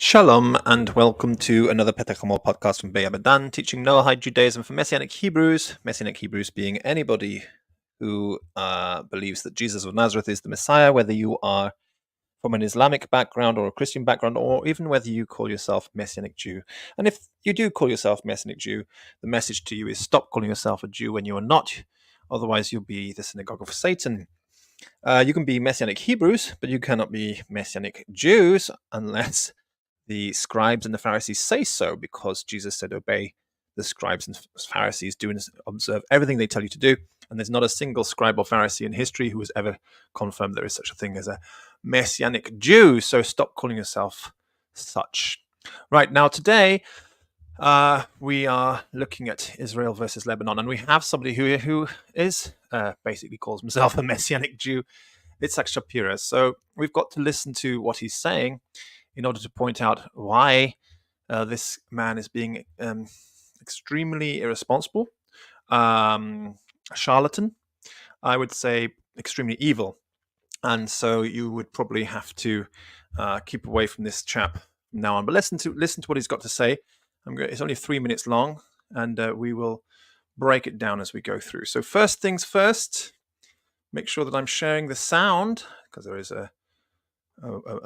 Shalom and welcome to another Chamor podcast from abedan, teaching Noahide Judaism for Messianic Hebrews. Messianic Hebrews being anybody who believes that Jesus of Nazareth is the Messiah, whether you are from an Islamic background or a Christian background, or even whether you call yourself Messianic Jew. And if you do call yourself Messianic Jew, the message to you is stop calling yourself a Jew when you are not. Otherwise, you'll be the synagogue of Satan. You can be Messianic Hebrews, but you cannot be Messianic Jews unless the scribes and the Pharisees say so, because Jesus said, obey the scribes and Pharisees, do and observe everything they tell you to do. And there's not a single scribe or Pharisee in history who has ever confirmed there is such a thing as a Messianic Jew. So stop calling yourself such. Right, now today we are looking at Israel versus Lebanon, and we have somebody who is basically calls himself a Messianic Jew. It's Asham Talui. So we've got to listen to what he's saying in order to point out why this man is being extremely irresponsible, charlatan, I would say extremely evil. And so you would probably have to keep away from this chap from now on. But listen to what he's got to say. It's only 3 minutes long, and we will break it down as we go through. So first things first, make sure that I'm sharing the sound, because there is a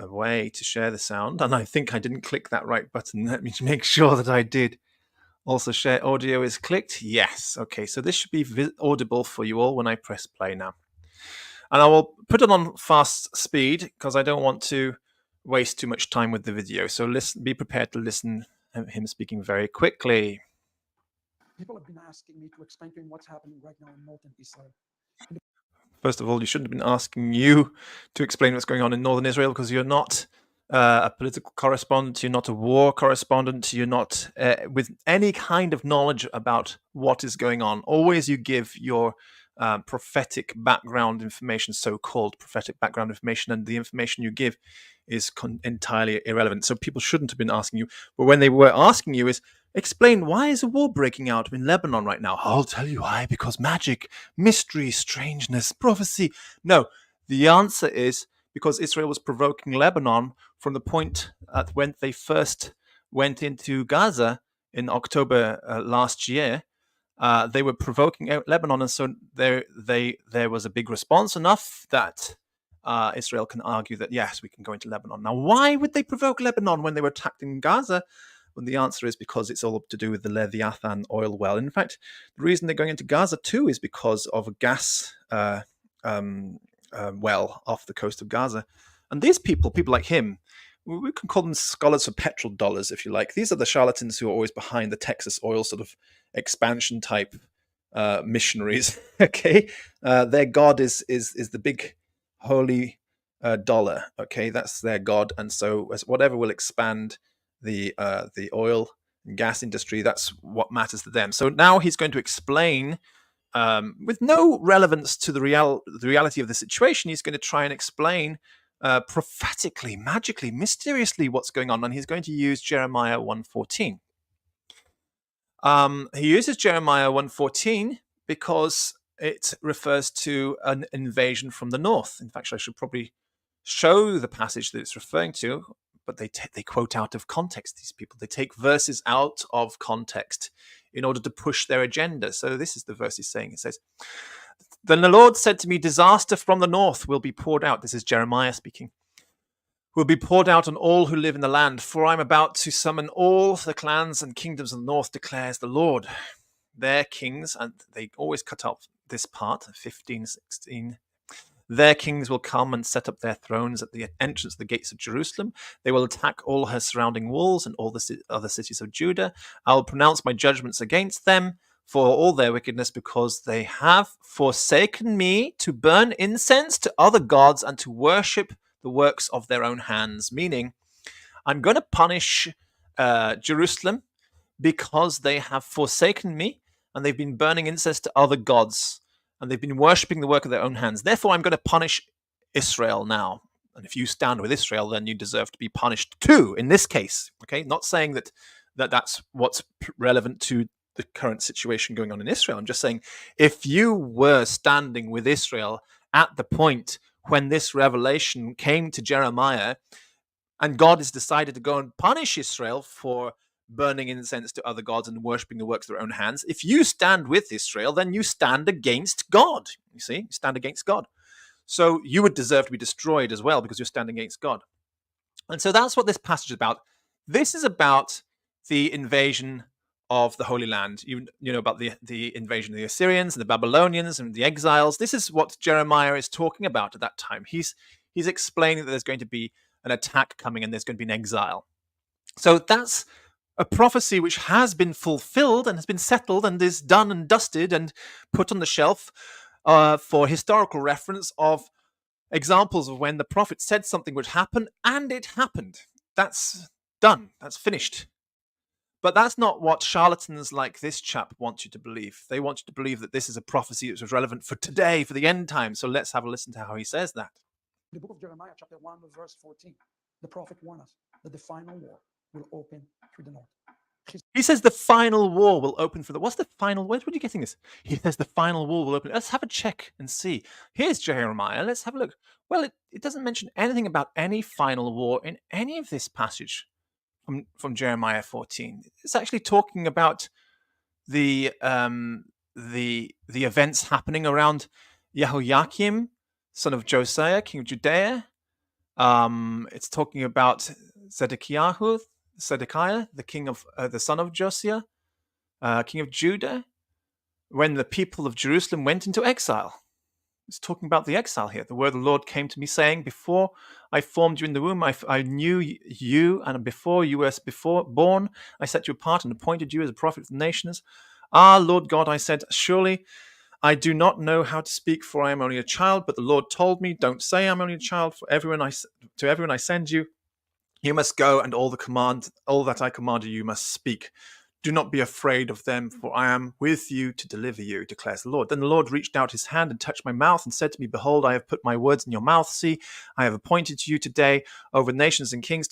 way to share the sound, and I think I didn't click that right button. Let me make sure that I did. Also, share audio is clicked. Yes. Okay, so this should be audible for you all when I press play now. And I will put it on fast speed because I don't want to waste too much time with the video. So be prepared to listen to him speaking very quickly. People have been asking me to explain to him what's happening right now in northern Israel. First of all, you shouldn't have been asking you to explain what's going on in northern Israel, because you're not a political correspondent, you're not a war correspondent, you're not with any kind of knowledge about what is going on. Always you give your prophetic background information, so-called prophetic background information, and the information you give is entirely irrelevant. So people shouldn't have been asking you. But when they were asking you is, explain, why is a war breaking out in Lebanon right now? I'll tell you why, because magic, mystery, strangeness, prophecy. No, the answer is because Israel was provoking Lebanon from the point at when they first went into Gaza in October last year. They were provoking Lebanon, and so there was a big response, enough that Israel can argue that, yes, we can go into Lebanon. Now, why would they provoke Lebanon when they were attacked in Gaza? Well, the answer is because it's all to do with the Leviathan oil well. In fact, the reason they're going into Gaza too is because of a gas well off the coast of Gaza. And these people like him, we can call them scholars for petrol dollars, if you like. These are the charlatans who are always behind the Texas oil sort of expansion type missionaries. Okay, their god is the big holy dollar. Okay, that's their god, and so whatever will expand the oil and gas industry, that's what matters to them. So now he's going to explain, with no relevance to the reality of the situation, he's going to try and explain prophetically, magically, mysteriously what's going on, and he's going to use Jeremiah 1:14. He uses Jeremiah 1:14 because it refers to an invasion from the north. In fact, I should probably show the passage that it's referring to, but they quote out of context, these people. They take verses out of context in order to push their agenda. So this is the verse he's saying. It says, "Then the Lord said to me, disaster from the north will be poured out." This is Jeremiah speaking. "Will be poured out on all who live in the land, for I'm about to summon all the clans and kingdoms of the north, declares the Lord. Their kings," and they always cut off this part, 15, 16, "their kings will come and set up their thrones at the entrance of the gates of Jerusalem. They will attack all her surrounding walls and all the other cities of Judah. I will pronounce my judgments against them for all their wickedness, because they have forsaken me to burn incense to other gods and to worship the works of their own hands." Meaning, I'm going to punish Jerusalem because they have forsaken me and they've been burning incense to other gods and they've been worshipping the work of their own hands. Therefore, I'm going to punish Israel now. And if you stand with Israel, then you deserve to be punished too, in this case. Okay, not saying that's what's relevant to the current situation going on in Israel. I'm just saying, if you were standing with Israel at the point when this revelation came to Jeremiah, and God has decided to go and punish Israel for burning incense to other gods and worshipping the works of their own hands, if you stand with Israel, then you stand against God. You see, you stand against God. So you would deserve to be destroyed as well because you're standing against God. And so that's what this passage is about. This is about the invasion of the Holy Land. You know about the invasion of the Assyrians and the Babylonians and the exiles. This is what Jeremiah is talking about at that time. He's explaining that there's going to be an attack coming and there's going to be an exile. So that's a prophecy which has been fulfilled and has been settled and is done and dusted and put on the shelf for historical reference of examples of when the prophet said something would happen and it happened. That's done. That's finished. But that's not what charlatans like this chap want you to believe. They want you to believe that this is a prophecy that was relevant for today, for the end time. So let's have a listen to how he says that. The book of Jeremiah, chapter 1, verse 14, the prophet warned us that the final war will open through the north. He says the final war will open for the... What's the final... Where are you getting this? He says the final war will open... Let's have a check and see. Here's Jeremiah. Let's have a look. Well, it doesn't mention anything about any final war in any of this passage from Jeremiah 14. It's actually talking about the events happening around Jehoiakim, son of Josiah, king of Judea. It's talking about Zedekiah, the king of the son of Josiah, king of Judah, when the people of Jerusalem went into exile. It's talking about the exile here. The word of the Lord came to me saying, before I formed you in the womb, I knew you, and before you were born, I set you apart and appointed you as a prophet for the nations. Ah, Lord God, I said, surely I do not know how to speak, for I am only a child, but the Lord told me, don't say I'm only a child, for to everyone I send you, you must go, and all that I commanded you must speak. Do not be afraid of them, for I am with you to deliver you, declares the Lord. Then the Lord reached out his hand and touched my mouth and said to me, behold, I have put my words in your mouth. See, I have appointed you today over nations and kingdoms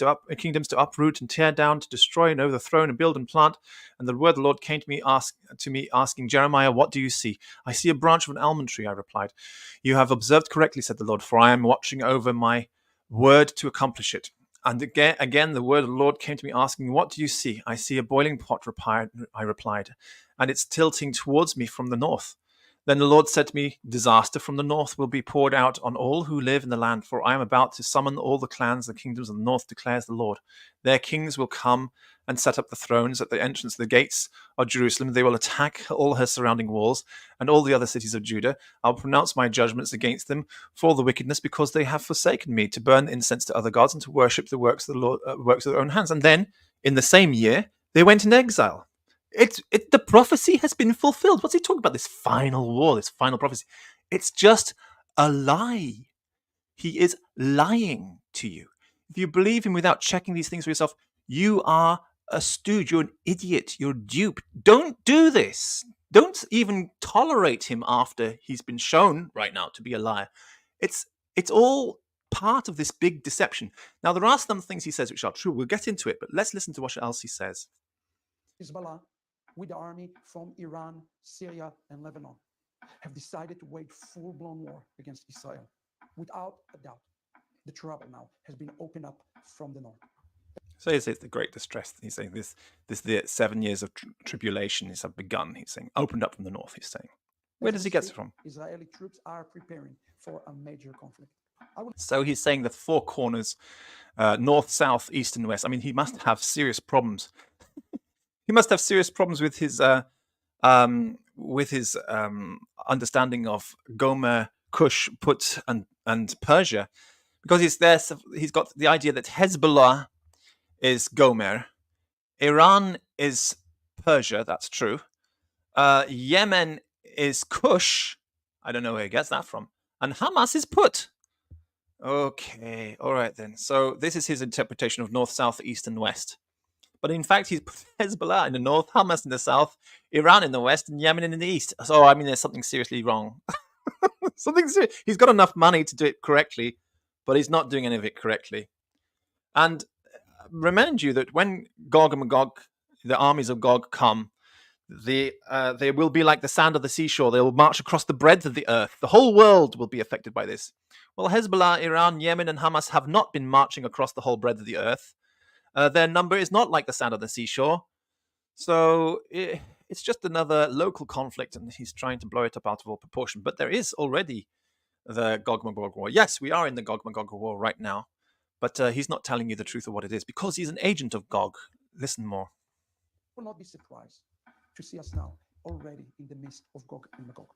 to uproot and tear down, to destroy and overthrow and build and plant. And the word of the Lord came to me, asking, Jeremiah, what do you see? I see a branch of an almond tree, I replied. You have observed correctly, said the Lord, for I am watching over my word to accomplish it. And again, the word of the Lord came to me asking, what do you see? I see a boiling pot, I replied, and it's tilting towards me from the north. Then the Lord said to me, disaster from the north will be poured out on all who live in the land, for I am about to summon all the clans and kingdoms of the north, declares the Lord. Their kings will come and set up the thrones at the entrance of the gates of Jerusalem. They will attack all her surrounding walls and all the other cities of Judah. I'll pronounce my judgments against them for the wickedness, because they have forsaken me, to burn incense to other gods and to worship the works of the Lord, works of their own hands. And then, in the same year, they went in exile. The prophecy has been fulfilled. What's he talking about? This final war, this final prophecy. It's just a lie. He is lying to you. If you believe him without checking these things for yourself, you are a stooge. You're an idiot. You're a dupe. Don't do this. Don't even tolerate him after he's been shown right now to be a liar. It's all part of this big deception. Now, there are some things he says which are true. We'll get into it, but let's listen to what else he says. Hezbollah, with the army from Iran, Syria, and Lebanon, have decided to wage full-blown war against Israel. Without a doubt, the trouble now has been opened up from the north. So he says the great distress. He's saying the 7 years of tribulation have begun. He's saying opened up from the north. He's saying, where does he get it from? Israeli troops are preparing for a major conflict. So he's saying the four corners, north, south, east, and west. I mean, he must have serious problems. He must have serious problems with his understanding of Gomer, Cush, Put, and Persia, because he's got the idea that Hezbollah is Gomer, Iran is Persia. That's true. Yemen is Cush. I don't know where he gets that from. And Hamas is Put. Okay, all right then. So this is his interpretation of north, south, east, and west. But in fact, he's put Hezbollah in the north, Hamas in the south, Iran in the west, and Yemen in the east. So, I mean, there's something seriously wrong. He's got enough money to do it correctly, but he's not doing any of it correctly. And remind you that when Gog and Magog, the armies of Gog, come, they will be like the sand of the seashore. They will march across the breadth of the earth. The whole world will be affected by this. Well, Hezbollah, Iran, Yemen, and Hamas have not been marching across the whole breadth of the earth. Their number is not like the sand on the seashore. So it's just another local conflict, and he's trying to blow it up out of all proportion. But there is already the Gog-Magog war. Yes, we are in the Gog-Magog war right now, but he's not telling you the truth of what it is because he's an agent of Gog. Listen more. Will not be surprised to see us now already in the midst of Gog and Magog.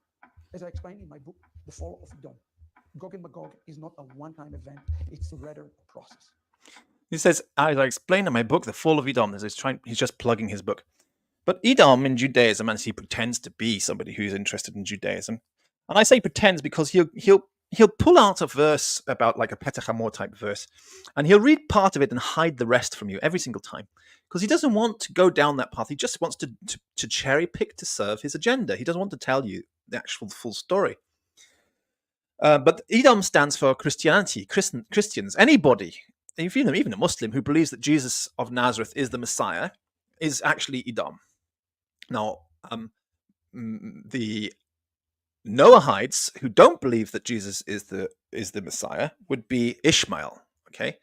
As I explained in my book, The Fall of Edom, Gog and Magog is not a one-time event, it's rather a process. He says, as I explained in my book, The Fall of Edom, he's just plugging his book. But Edom in Judaism, and he pretends to be somebody who's interested in Judaism, and I say pretends because he'll pull out a verse about like a Petach Hamor type verse, and he'll read part of it and hide the rest from you every single time because he doesn't want to go down that path. He just wants to cherry pick to serve his agenda. He doesn't want to tell you the actual full story. But Edom stands for Christianity, Christians, anybody, even a Muslim who believes that Jesus of Nazareth is the Messiah, is actually Edom. Now, the Noahides who don't believe that Jesus is the Messiah would be Ishmael. Okay,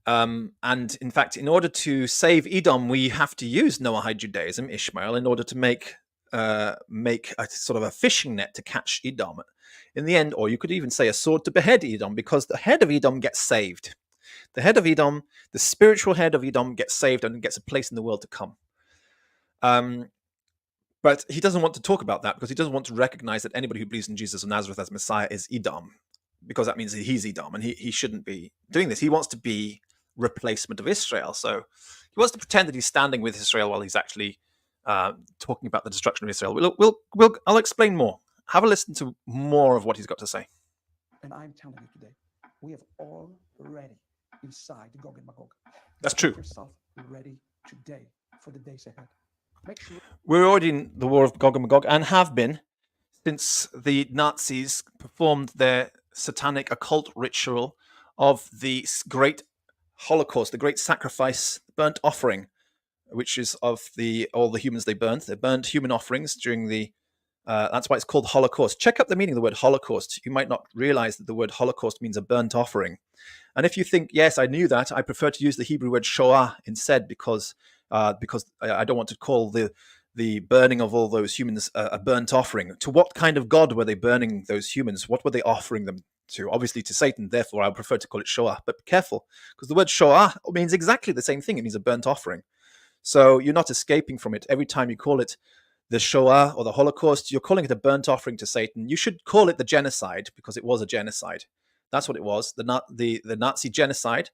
and in fact, in order to save Edom, we have to use Noahide Judaism, Ishmael, in order to make a sort of a fishing net to catch Edom. In the end, or you could even say a sword to behead Edom, because the head of Edom gets saved. The head of Edom, the spiritual head of Edom, gets saved and gets a place in the world to come. But he doesn't want to talk about that because he doesn't want to recognize that anybody who believes in Jesus of Nazareth as Messiah is Edom, because that means that he's Edom, and he shouldn't be doing this. He wants to be replacement of Israel. So he wants to pretend that he's standing with Israel while he's actually talking about the destruction of Israel. I'll explain more. Have a listen to more of what he's got to say. And I'm telling you today, we have already inside Gog and Magog. That's true. Make yourself ready today for the days ahead. Make sure we're already in the war of Gog and Magog, and have been since the Nazis performed their satanic occult ritual of the great Holocaust, the great sacrifice, burnt offering, which is of all the humans they burnt. They burnt human offerings during the that's why it's called Holocaust. Check up the meaning of the word Holocaust. You might not realize that the word Holocaust means a burnt offering. And if you think, yes, I knew that, I prefer to use the Hebrew word Shoah instead because I don't want to call the burning of all those humans a burnt offering. To what kind of God were they burning those humans? What were they offering them to? Obviously to Satan. Therefore, I prefer to call it Shoah. But be careful, because the word Shoah means exactly the same thing. It means a burnt offering. So you're not escaping from it. Every time you call it the Shoah or the Holocaust, you're calling it a burnt offering to Satan. You should call it the genocide, because it was a genocide. That's what it was. The Nazi genocide,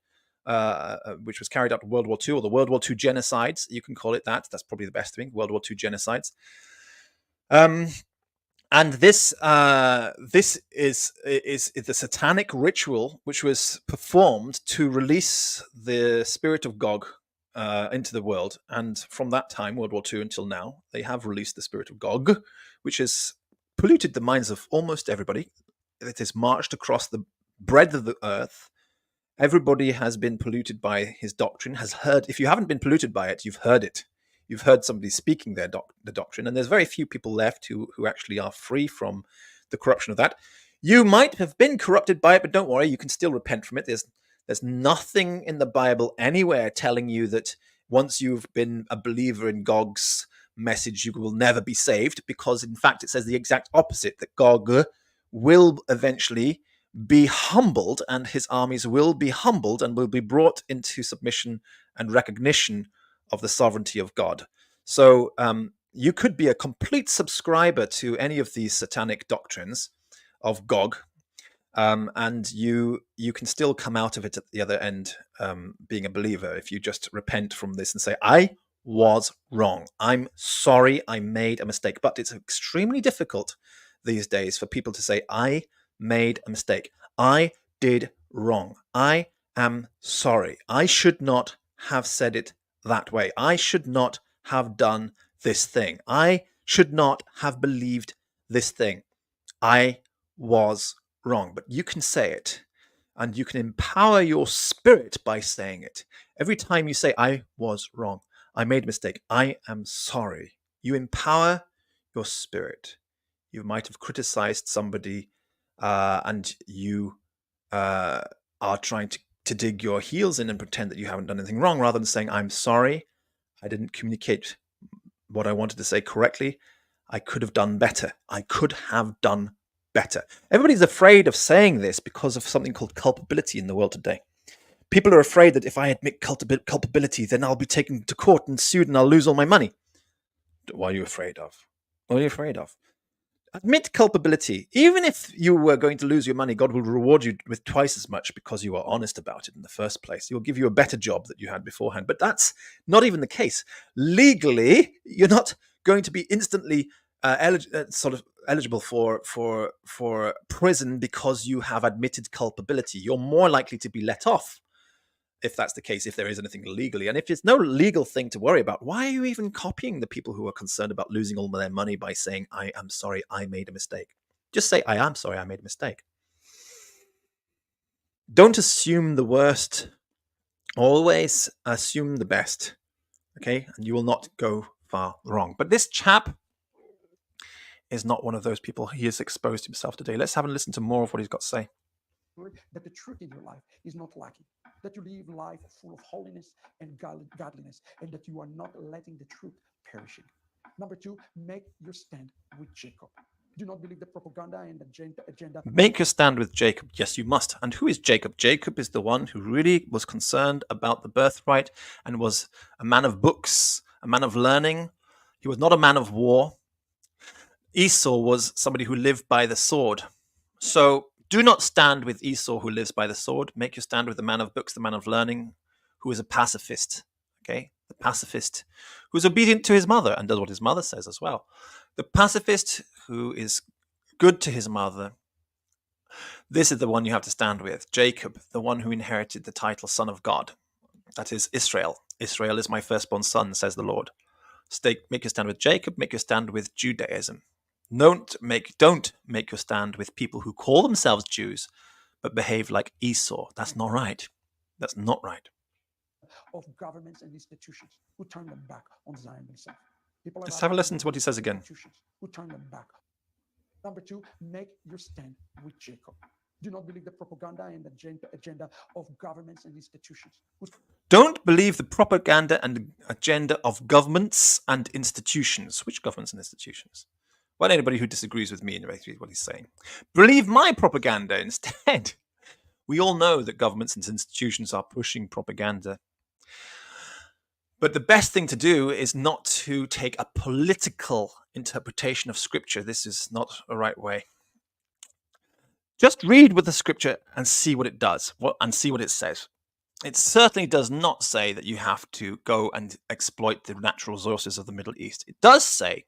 which was carried out in World War II, or the World War II genocides. You can call it that. That's probably the best thing. World War II genocides. And this is the satanic ritual which was performed to release the spirit of Gog into the world. And from that time, World War II, until now, they have released the spirit of Gog, which has polluted the minds of almost everybody. It has marched across the breadth of the earth. Everybody has been polluted by his doctrine, has heard. If you haven't been polluted by it, you've heard it. You've heard somebody speaking the doctrine, and there's very few people left who actually are free from the corruption of that. You might have been corrupted by it, but don't worry, you can still repent from it. There's nothing in the Bible anywhere telling you that once you've been a believer in Gog's message, you will never be saved, because in fact it says the exact opposite, that Gog will eventually be humbled, and his armies will be humbled and will be brought into submission and recognition of the sovereignty of God. So you could be a complete subscriber to any of these satanic doctrines of Gog, and you can still come out of it at the other end being a believer if you just repent from this and say, I was wrong. I'm sorry, I made a mistake. But it's extremely difficult these days for people to say, I made a mistake. I did wrong. I am sorry. I should not have said it that way. I should not have done this thing. I should not have believed this thing. I was wrong. But you can say it, and you can empower your spirit by saying it. Every time you say, I was wrong, I made a mistake, I am sorry, you empower your spirit. You might have criticized somebody and you are trying to dig your heels in and pretend that you haven't done anything wrong, rather than saying, I'm sorry, I didn't communicate what I wanted to say correctly. I could have done better. I could have done better. Everybody's afraid of saying this because of something called culpability in the world today. People are afraid that if I admit culpability, then I'll be taken to court and sued and I'll lose all my money. What are you afraid of? What are you afraid of? Admit culpability. Even if you were going to lose your money, God will reward you with twice as much because you are honest about it in the first place. He'll give you a better job that you had beforehand. But that's not even the case. Legally, you're not going to be instantly eligible for prison because you have admitted culpability. You're more likely to be let off if that's the case, if there is anything legally. And if it's no legal thing to worry about, why are you even copying the people who are concerned about losing all their money by saying, I am sorry, I made a mistake? Just say, I am sorry, I made a mistake. Don't assume the worst. Always assume the best. Okay? And you will not go far wrong. But this chap is not one of those people. He has exposed himself today. Let's have a listen to more of what he's got to say. That the truth in your life is not lacking, that you live life full of holiness and godliness, and that you are not letting the truth perishing. Number two, make your stand with Jacob. Do not believe the propaganda and the agenda. Make your stand with Jacob. Yes, you must. And who is Jacob? Jacob is the one who really was concerned about the birthright and was a man of books, a man of learning. He was not a man of war. Esau was somebody who lived by the sword. So do not stand with Esau, who lives by the sword. Make your stand with the man of books, the man of learning, who is a pacifist. Okay, the pacifist who is obedient to his mother and does what his mother says as well. The pacifist who is good to his mother. This is the one you have to stand with. Jacob, the one who inherited the title Son of God. That is Israel. Israel is my firstborn son, says the Lord. Make your stand with Jacob. Make your stand with Judaism. Don't make your stand with people who call themselves Jews but behave like Esau. That's not right. That's not right. Of governments and institutions who turn them back on Zion themselves. Let's have a listen to what he says again. Who turn them back. Number two, make your stand with Jacob. Do not believe the propaganda and the agenda of governments and institutions. Don't believe the propaganda and agenda of governments and institutions. Which governments and institutions? Well, anybody who disagrees with me in what he's saying. Believe my propaganda instead. We all know that governments and institutions are pushing propaganda. But the best thing to do is not to take a political interpretation of Scripture. This is not a right way. Just read with the Scripture and see what it does, and see what it says. It certainly does not say that you have to go and exploit the natural resources of the Middle East. It does say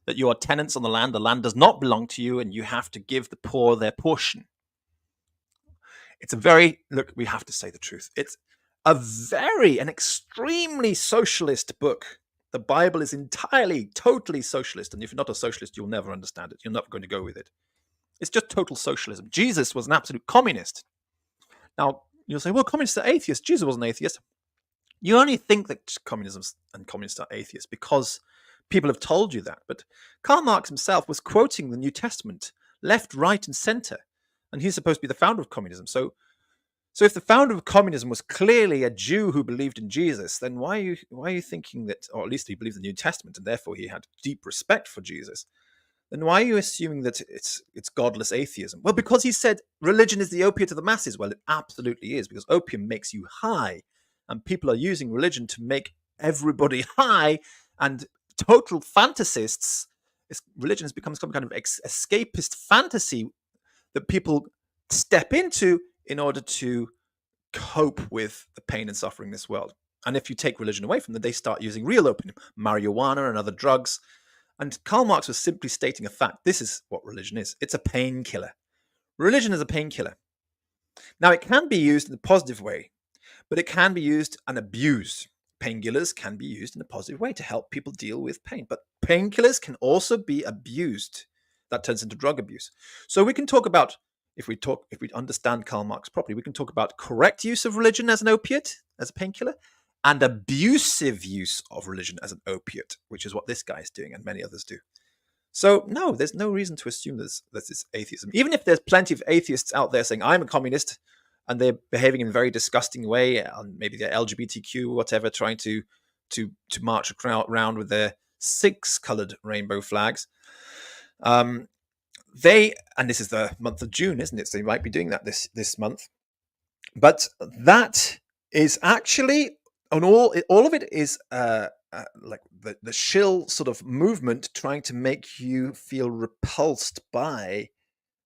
that you are tenants on the land does not belong to you, and you have to give the poor their portion. It's we have to say the truth. It's an extremely socialist book. The Bible is totally socialist, and if you're not a socialist, you'll never understand it. You're not going to go with it. It's just total socialism. Jesus was an absolute communist. Now, you'll say, well, communists are atheists. Jesus was an atheist. You only think that communism and communists are atheists because people have told you that. But Karl Marx himself was quoting the New Testament, left, right, and center. And he's supposed to be the founder of communism. So if the founder of communism was clearly a Jew who believed in Jesus, then why are you thinking that, or at least he believed in the New Testament, and therefore he had deep respect for Jesus? Then why are you assuming that it's godless atheism? Well, because he said religion is the opiate of the masses. Well, it absolutely is, because opium makes you high, and people are using religion to make everybody high, and total fantasists. Religion has become some kind of escapist fantasy that people step into in order to cope with the pain and suffering in this world. And if you take religion away from them, they start using real opium, marijuana and other drugs. And Karl Marx was simply stating a fact. This is what religion is. It's a painkiller. Religion is a painkiller. Now, it can be used in a positive way, but it can be used and abused. Painkillers can be used in a positive way to help people deal with pain. But painkillers can also be abused. That turns into drug abuse. So we can talk about, if we understand Karl Marx properly, we can talk about correct use of religion as an opiate, as a painkiller, and abusive use of religion as an opiate, which is what this guy is doing and many others do. So no, there's no reason to assume that this atheism. Even if there's plenty of atheists out there saying I'm a communist, and they're behaving in a very disgusting way, and maybe they're LGBTQ, whatever, trying to march around with their 6-colored rainbow flags. And this is the month of June, isn't it? So they might be doing that this month. But that is actually, on all of it is like the shill sort of movement trying to make you feel repulsed by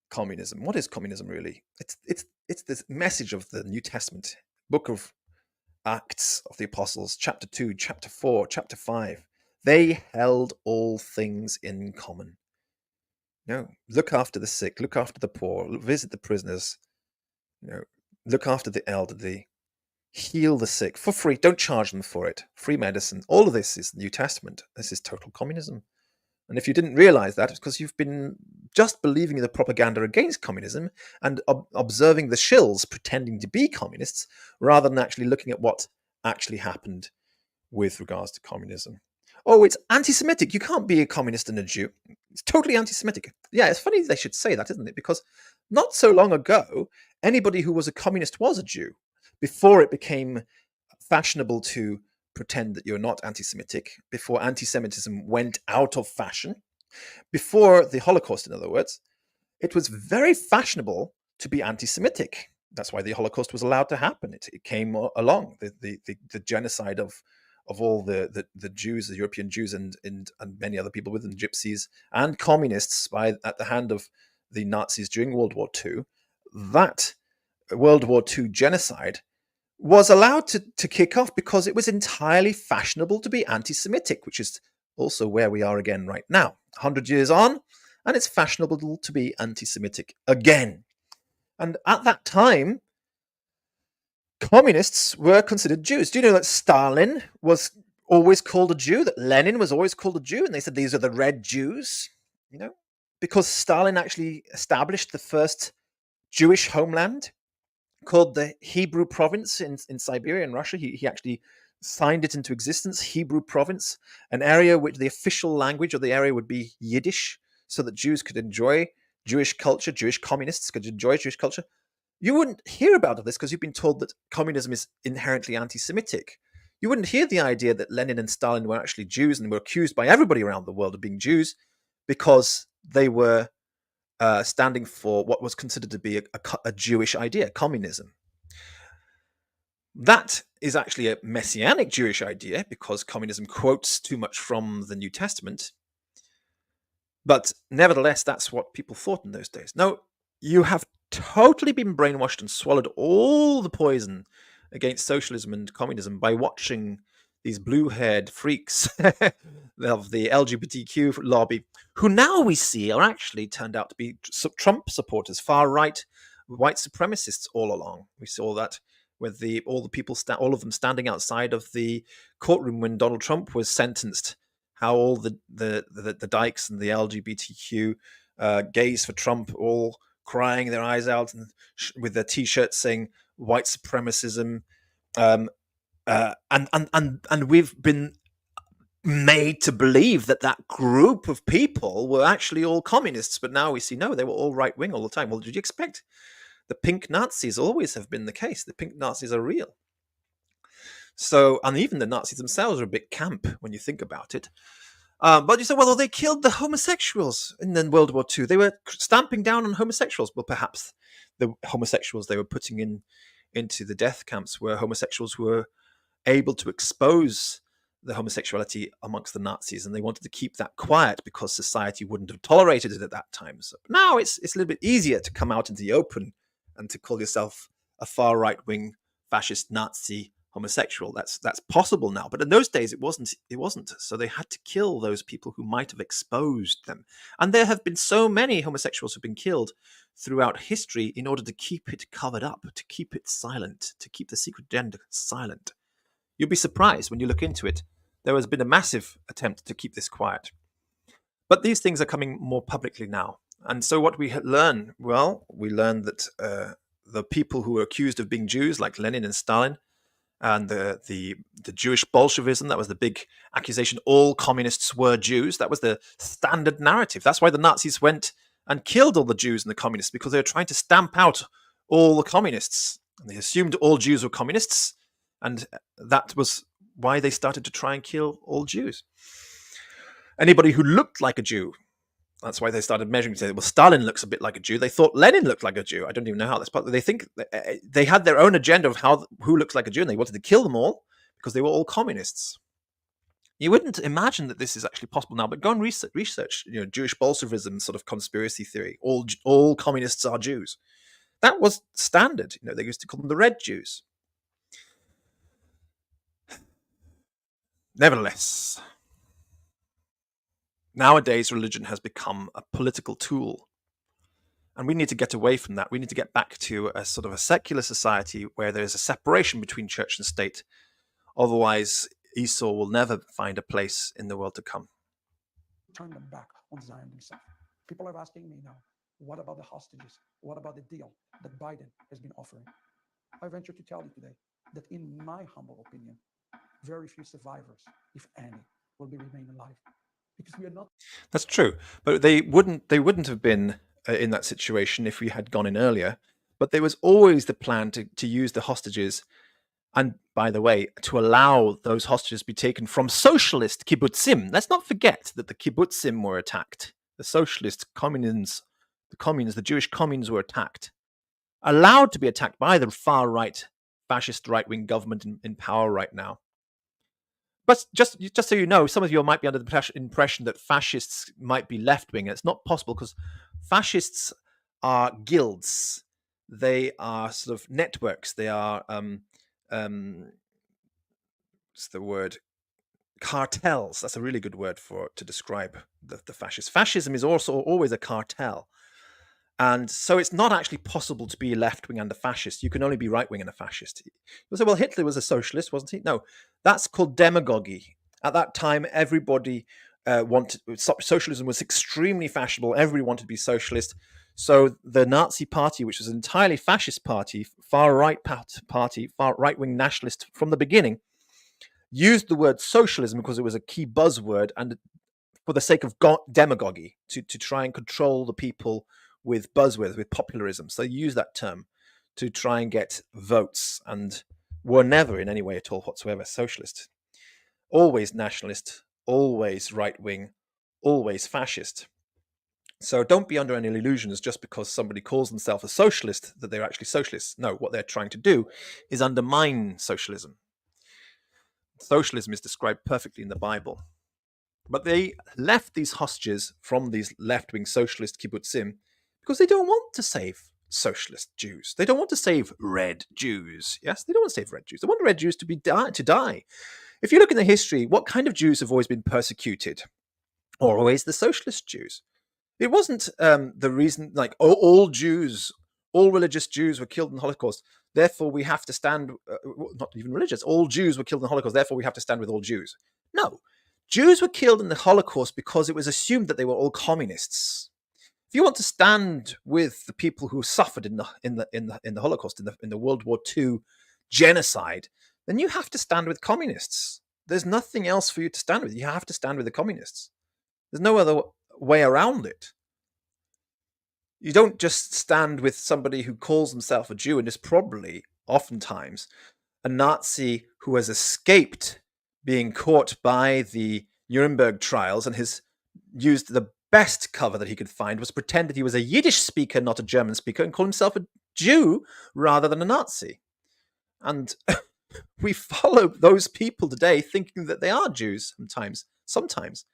communism. What is communism really? It's this message of the New Testament, book of Acts of the Apostles, chapter 2, chapter 4, chapter 5. They held all things in common. Look after the sick, look after the poor, visit the prisoners, look after the elderly, heal the sick for free. Don't charge them for it. Free medicine. All of this is New Testament. This is total communism. And if you didn't realize that, it's because you've been just believing in the propaganda against communism and observing the shills pretending to be communists rather than actually looking at what actually happened with regards to communism. Oh, it's anti-Semitic. You can't be a communist and a Jew. It's totally anti-Semitic. Yeah, it's funny they should say that, isn't it? Because not so long ago, anybody who was a communist was a Jew. Before it became fashionable to pretend that you're not anti-Semitic, before anti-Semitism went out of fashion, before the Holocaust, in other words, it was very fashionable to be anti-Semitic. That's why the Holocaust was allowed to happen. It came along, the genocide of all the Jews, the European Jews, and many other people with them, gypsies and communists, at the hand of the Nazis during World War II. That World War II genocide was allowed to kick off because it was entirely fashionable to be anti-Semitic, which is also where we are again right now, 100 years on, and it's fashionable to be anti-Semitic again. And at that time, communists were considered Jews. Do you know that Stalin was always called a Jew, that Lenin was always called a Jew, and they said these are the Red Jews, because Stalin actually established the first Jewish homeland called the Hebrew province in Siberia and Russia. He actually signed it into existence, Hebrew province, an area which the official language of the area would be Yiddish, so that Jews could enjoy Jewish culture, Jewish communists could enjoy Jewish culture. You wouldn't hear about this because you've been told that communism is inherently anti-Semitic. You wouldn't hear the idea that Lenin and Stalin were actually Jews and were accused by everybody around the world of being Jews because they were standing for what was considered to be a Jewish idea, communism. That is actually a Messianic Jewish idea because communism quotes too much from the New Testament. But nevertheless, that's what people thought in those days. Now, you have totally been brainwashed and swallowed all the poison against socialism and communism by watching these blue-haired freaks of the LGBTQ lobby, who now we see are actually turned out to be Trump supporters, far-right white supremacists all along. We saw that with all of them standing outside of the courtroom when Donald Trump was sentenced, how all the dykes and the LGBTQ gays for Trump all crying their eyes out and with their T-shirts saying white supremacism. And we've been made to believe that group of people were actually all communists, but now we see no, they were all right wing all the time. Well, did you expect? The pink Nazis always have been the case. The pink Nazis are real. So, and even the Nazis themselves are a bit camp when you think about it. But you say, well, they killed the homosexuals in World War II. They were stamping down on homosexuals. Well, perhaps the homosexuals they were putting into the death camps were homosexuals who were able to expose the homosexuality amongst the Nazis, and they wanted to keep that quiet because society wouldn't have tolerated it at that time. So now it's a little bit easier to come out into the open and to call yourself a far right-wing fascist Nazi homosexual. That's possible now, but in those days it wasn't. So they had to kill those people who might have exposed them, and there have been so many homosexuals who've been killed throughout history in order to keep it covered up, to keep it silent, to keep the secret agenda silent. You'll be surprised when you look into it. There has been a massive attempt to keep this quiet. But these things are coming more publicly now. And so what we learn, well, we learn that the people who were accused of being Jews, like Lenin and Stalin, and the Jewish Bolshevism. That was the big accusation. All communists were Jews. That was the standard narrative. That's why the Nazis went and killed all the Jews and the communists, because they were trying to stamp out all the communists. And they assumed all Jews were communists, and that was why they started to try and kill all Jews. Anybody who looked like a Jew, that's why they started measuring. Say, well, Stalin looks a bit like a Jew. They thought Lenin looked like a Jew. I don't even know how that's part. They think they had their own agenda of who looks like a Jew, and they wanted to kill them all because they were all communists. You wouldn't imagine that this is actually possible now, but go and research, Jewish Bolshevism sort of conspiracy theory. All communists are Jews. That was standard. They used to call them the Red Jews. Nevertheless, nowadays religion has become a political tool, and we need to get away from that. We need to get back to a sort of a secular society where there is a separation between church and state. Otherwise, Esau will never find a place in the world to come. Turn them back on Zion himself. People are asking me now, what about the hostages? What about the deal that Biden has been offering? I venture to tell you today that in my humble opinion, very few survivors, if any, will remain alive. Because we are not. That's true, but they wouldn't have been in that situation if we had gone in earlier. But there was always the plan to use the hostages, and by the way, to allow those hostages to be taken from socialist kibbutzim. Let's not forget that the kibbutzim were attacked. The socialist communes, the Jewish communes were attacked, allowed to be attacked by the far right, fascist right-wing government in power right now. But just so you know, some of you might be under the impression that fascists might be left-wing. It's not possible, because fascists are guilds. They are sort of networks. They are, what's the word? Cartels. That's a really good word to describe the fascists. Fascism is also always a cartel. And so it's not actually possible to be left-wing and a fascist. You can only be right-wing and a fascist. You'll say, well, Hitler was a socialist, wasn't he? No, that's called demagogy. At that time, everybody socialism was extremely fashionable. Everybody wanted to be socialist. So the Nazi party, which was an entirely fascist party, far right-wing nationalist from the beginning, used the word socialism because it was a key buzzword and for the sake of demagogy, to try and control the people with buzzwords, with popularism. So they use that term to try and get votes, and were never in any way at all whatsoever socialist. Always nationalist, always right-wing, always fascist. So don't be under any illusions just because somebody calls themselves a socialist that they're actually socialists. No, what they're trying to do is undermine socialism. Socialism is described perfectly in the Bible. But they left these hostages from these left-wing socialist kibbutzim because they don't want to save socialist Jews. They don't want to save red Jews. Yes, they don't want to save red Jews. They want red Jews to die. If you look in the history, what kind of Jews have always been persecuted? Always the socialist Jews. It wasn't the reason, like, all Jews, all religious Jews were killed in the Holocaust. Therefore, we have to stand, not even religious, all Jews were killed in the Holocaust. Therefore, we have to stand with all Jews. No, Jews were killed in the Holocaust because it was assumed that they were all communists. If you want to stand with the people who suffered in the Holocaust, in the World War II genocide, then you have to stand with communists. There's nothing else for you to stand with. You have to stand with the communists. There's no other way around it. You don't just stand with somebody who calls himself a Jew and is probably, oftentimes, a Nazi who has escaped being caught by the Nuremberg trials and has used the best cover that he could find, was pretend that he was a Yiddish speaker, not a German speaker, and call himself a Jew rather than a Nazi. And we follow those people today thinking that they are Jews sometimes.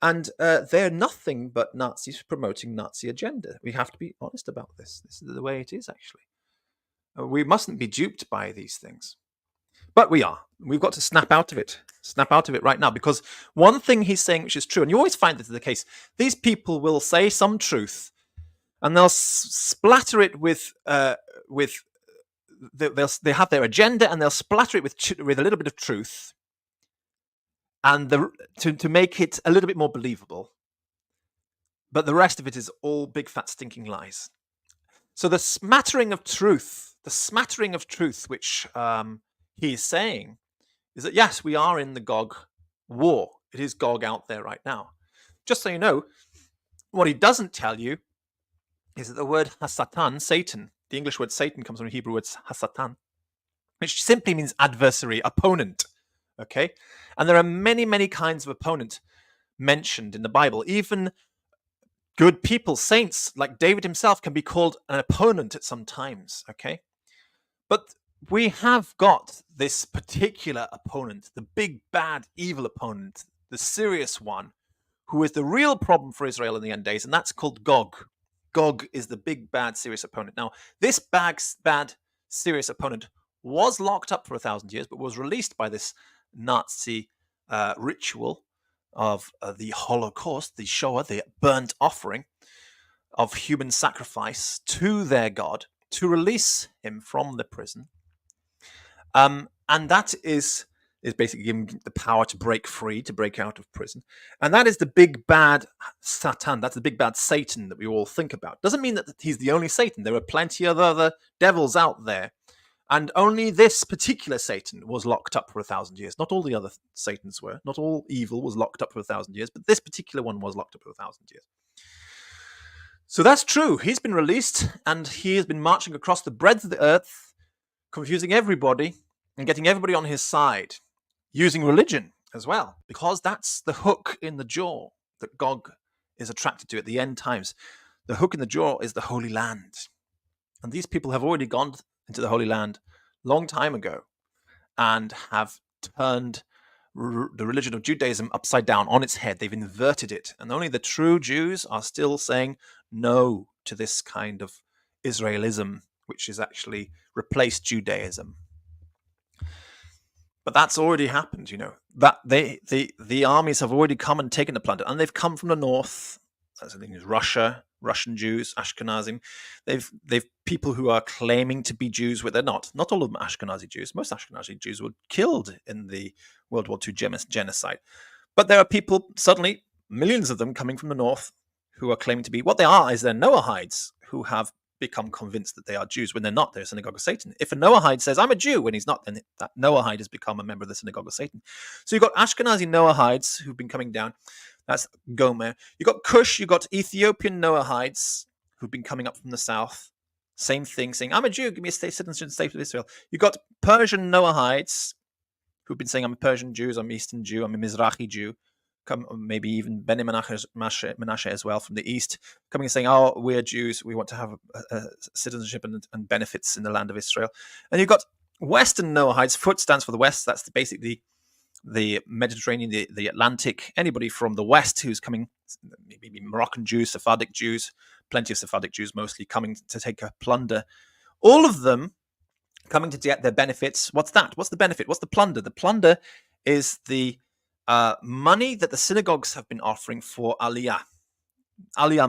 And they're nothing but Nazis promoting Nazi agenda. We have to be honest about this. This is the way it is, actually. We mustn't be duped by these things. But we are. We've got to snap out of it. Snap out of it right now. Because one thing he's saying, which is true, and you always find this is the case, these people will say some truth, and they'll splatter it with they have their agenda, and they'll splatter it with a little bit of truth, and to make it a little bit more believable. But the rest of it is all big fat stinking lies. So the smattering of truth which he is saying is that, yes, we are in the Gog war. It is Gog out there right now. Just so you know, what he doesn't tell you is that the word hasatan, Satan, the English word Satan comes from the Hebrew word hasatan, which simply means adversary, opponent. Okay? And there are many, many kinds of opponent mentioned in the Bible. Even good people, saints like David himself, can be called an opponent at some times. Okay? But we have got this particular opponent, the big, bad, evil opponent, the serious one, who is the real problem for Israel in the end days, and that's called Gog. Gog is the big, bad, serious opponent. Now, this bad, serious opponent was locked up for 1,000 years, but was released by this Nazi ritual of the Holocaust, the Shoah, the burnt offering of human sacrifice to their God, to release him from the prison. And that is basically giving him the power to break free, to break out of prison. And that is the big bad Satan. That's the big bad Satan that we all think about. Doesn't mean that he's the only Satan. There are plenty of other devils out there. And only this particular Satan was locked up for 1,000 years. Not all the other Satans were. Not all evil was locked up for 1,000 years. But this particular one was locked up for 1,000 years. So that's true. He's been released, and he has been marching across the breadth of the earth, confusing everybody and getting everybody on his side, using religion as well, because that's the hook in the jaw that Gog is attracted to at the end times. The hook in the jaw is the Holy Land. And these people have already gone into the Holy Land long time ago and have turned the religion of Judaism upside down on its head. They've inverted it. And only the true Jews are still saying no to this kind of Israelism, which has actually replaced Judaism. But that's already happened, you know. That the armies have already come and taken the plunder, and they've come from the north. That's the thing is Russia, Russian Jews, Ashkenazim. They've people who are claiming to be Jews, but they're not. Not all of them are Ashkenazi Jews. Most Ashkenazi Jews were killed in the World War II genocide. But there are people, suddenly, millions of them coming from the north, who are claiming to be, what they are is they're Noahides, who have become convinced that they are Jews when they're not. They're a synagogue of Satan. If a Noahide says, I'm a Jew, when he's not, then that Noahide has become a member of the synagogue of Satan. So you've got Ashkenazi Noahides who've been coming down. That's Gomer. You've got Cush, you've got Ethiopian Noahides who've been coming up from the south. Same thing, saying, I'm a Jew, give me a citizenship in the state of Israel. You've got Persian Noahides who've been saying, I'm a Persian Jew, I'm an Eastern Jew, I'm a Mizrahi Jew. Maybe even Beni Menashe as well from the east, coming and saying, oh, we're Jews, we want to have a citizenship and benefits in the land of Israel. And you've got Western Noahides. Foot stands for the West. That's basically the Mediterranean, the Atlantic. Anybody from the West who's coming, maybe Moroccan Jews, Sephardic Jews, plenty of Sephardic Jews mostly, coming to take a plunder. All of them coming to get their benefits. What's that? What's the benefit? What's the plunder? The plunder is the money that the synagogues have been offering for aliyah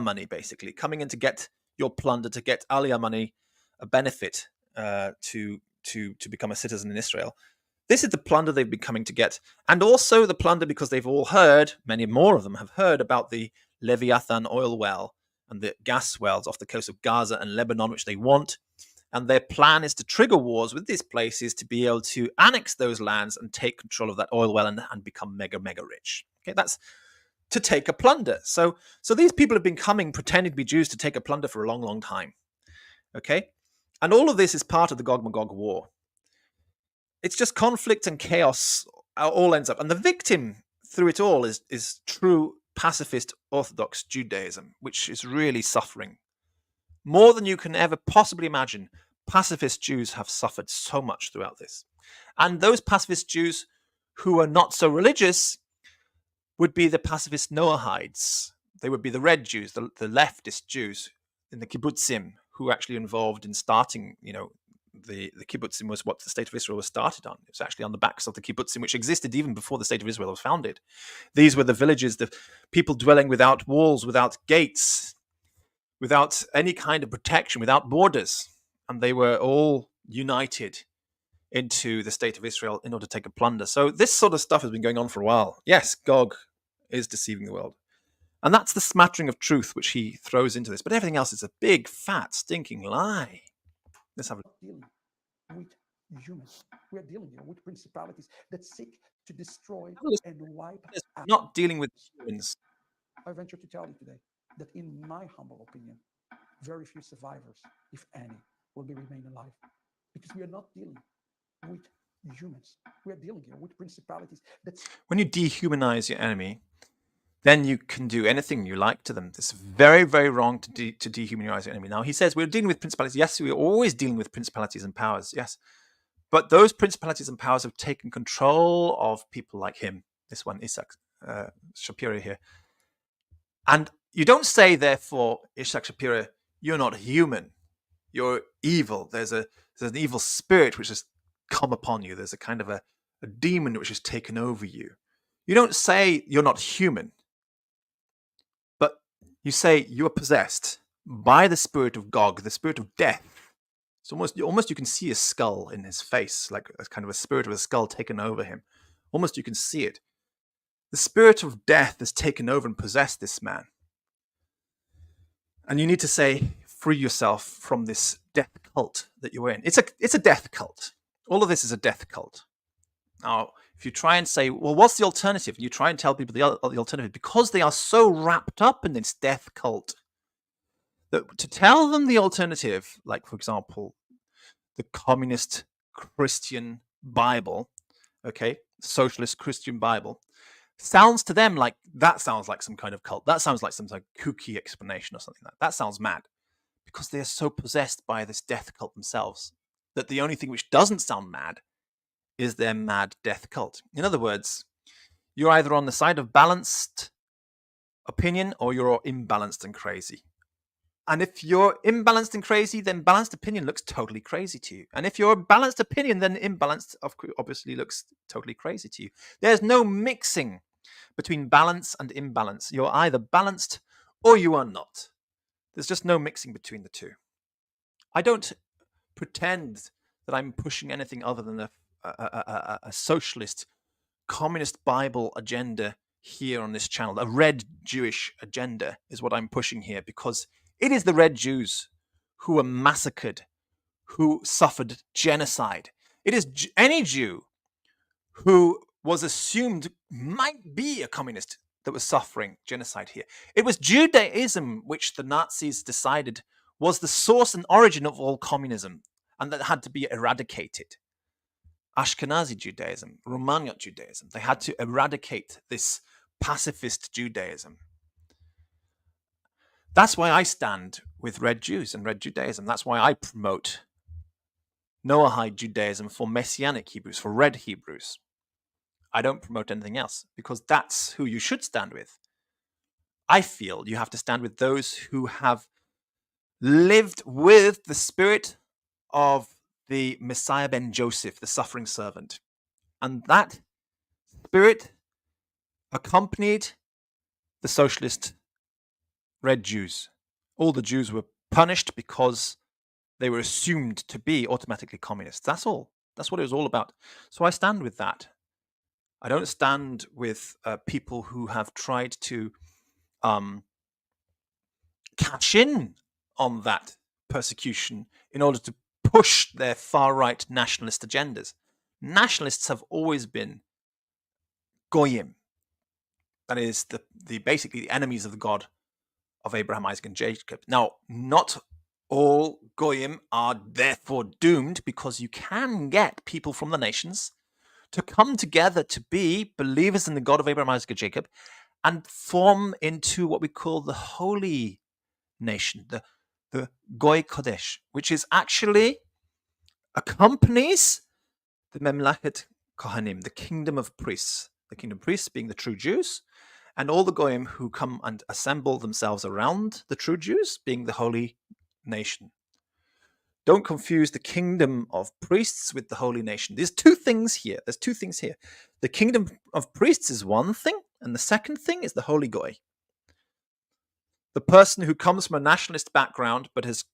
money, basically coming in to get your plunder, to get aliyah money, a benefit to become a citizen in Israel. This is the plunder they've been coming to get, and also the plunder because they've all heard, many more of them have heard about the Leviathan oil well and the gas wells off the coast of Gaza and Lebanon, which they want. And their plan is to trigger wars with these places to be able to annex those lands and take control of that oil well and become mega rich. Okay, that's to take a plunder. So these people have been coming pretending to be Jews to take a plunder for a long, long time. Okay, and all of this is part of the Gog-Magog war. It's just conflict and chaos all ends up. And the victim through it all is true pacifist Orthodox Judaism, which is really suffering. More than you can ever possibly imagine, pacifist Jews have suffered so much throughout this. And those pacifist Jews who are not so religious would be the pacifist Noahides. They would be the red Jews, the leftist Jews in the kibbutzim, who were actually involved in starting, the kibbutzim was what the state of Israel was started on. It was actually on the backs of the kibbutzim, which existed even before the state of Israel was founded. These were the villages, the people dwelling without walls, without gates, without any kind of protection, without borders. And they were all united into the state of Israel in order to take a plunder. So this sort of stuff has been going on for a while. Yes, Gog is deceiving the world. And that's the smattering of truth which he throws into this. But everything else is a big, fat, stinking lie. Let's have a look. Dealing with humans. We are dealing here with principalities that seek to destroy and wipe out. Not dealing with humans. I venture to tell you today that in my humble opinion, very few survivors, if any, will be remain alive. Because we are not dealing with humans. We are dealing here with principalities that... When you dehumanize your enemy, then you can do anything you like to them. It's very, very wrong to dehumanize your enemy. Now, he says we're dealing with principalities. Yes, we're always dealing with principalities and powers. Yes. But those principalities and powers have taken control of people like him. This one, Ishak Shapiro here. And you don't say, therefore, Ishak Shapiro, you're not human. You're evil. There's an evil spirit which has come upon you. There's a kind of a demon which has taken over you. You don't say you're not human. But you say you are possessed by the spirit of Gog, the spirit of death. It's almost you can see a skull in his face, like a kind of a spirit of a skull taken over him. Almost you can see it. The spirit of death has taken over and possessed this man. And you need to say, free yourself from this death cult that you're in. It's a death cult. All of this is a death cult. Now, if you try and say, well, what's the alternative? And you try and tell people the alternative, because they are so wrapped up in this death cult, that to tell them the alternative, like, for example, the communist Christian Bible, okay, socialist Christian Bible, sounds to them like, that sounds like some kind of cult. That sounds like some like kooky explanation or something like that. That sounds mad, because they are so possessed by this death cult themselves, that the only thing which doesn't sound mad is their mad death cult. In other words, you're either on the side of balanced opinion or you're imbalanced and crazy. And if you're imbalanced and crazy, then balanced opinion looks totally crazy to you. And if you're balanced opinion, then imbalanced obviously looks totally crazy to you. There's no mixing between balance and imbalance. You're either balanced or you are not. There's just no mixing between the two. I don't pretend that I'm pushing anything other than a socialist, communist Bible agenda here on this channel. A red Jewish agenda is what I'm pushing here, because it is the red Jews who were massacred, who suffered genocide. It is any Jew who was assumed might be a communist that was suffering genocide here. It was Judaism which the Nazis decided was the source and origin of all communism, and that had to be eradicated. Ashkenazi Judaism, Romaniot Judaism, they had to eradicate this pacifist Judaism. That's why I stand with red Jews and red Judaism. That's why I promote Noahide Judaism for Messianic Hebrews, for red Hebrews. I don't promote anything else, because that's who you should stand with. I feel you have to stand with those who have lived with the spirit of the Messiah ben Joseph, the suffering servant. And that spirit accompanied the socialist red Jews. All the Jews were punished because they were assumed to be automatically communists. That's all. That's what it was all about. So I stand with that. I don't stand with people who have tried to cash in on that persecution in order to push their far-right nationalist agendas. Nationalists have always been goyim. That is, basically the enemies of the God of Abraham, Isaac, and Jacob. Now, not all goyim are therefore doomed, because you can get people from the nations to come together to be believers in the God of Abraham, Isaac, and Jacob, and form into what we call the holy nation, the Goy Kodesh, which is actually accompanies the Memlachet Kohanim, the kingdom of priests. The kingdom of priests being the true Jews, and all the Goyim who come and assemble themselves around the true Jews being the holy nation. Don't confuse the kingdom of priests with the holy nation. There's two things here. The kingdom of priests is one thing, and the second thing is the holy Goy. The person who comes from a nationalist background but has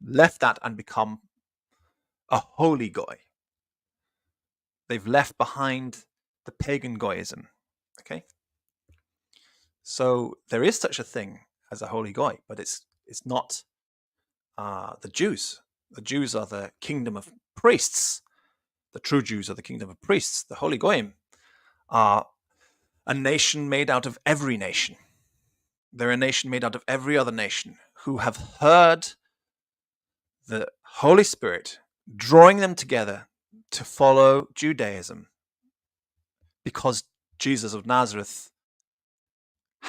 left that and become a holy Goy. They've left behind the pagan Goyism. Okay? So there is such a thing as a holy Goy, but it's not the Jews. The Jews are the kingdom of priests, The true Jews are the kingdom of priests. The holy goyim are a nation made out of every nation. They're a nation made out of every other nation who have heard the Holy Spirit drawing them together to follow Judaism because Jesus of Nazareth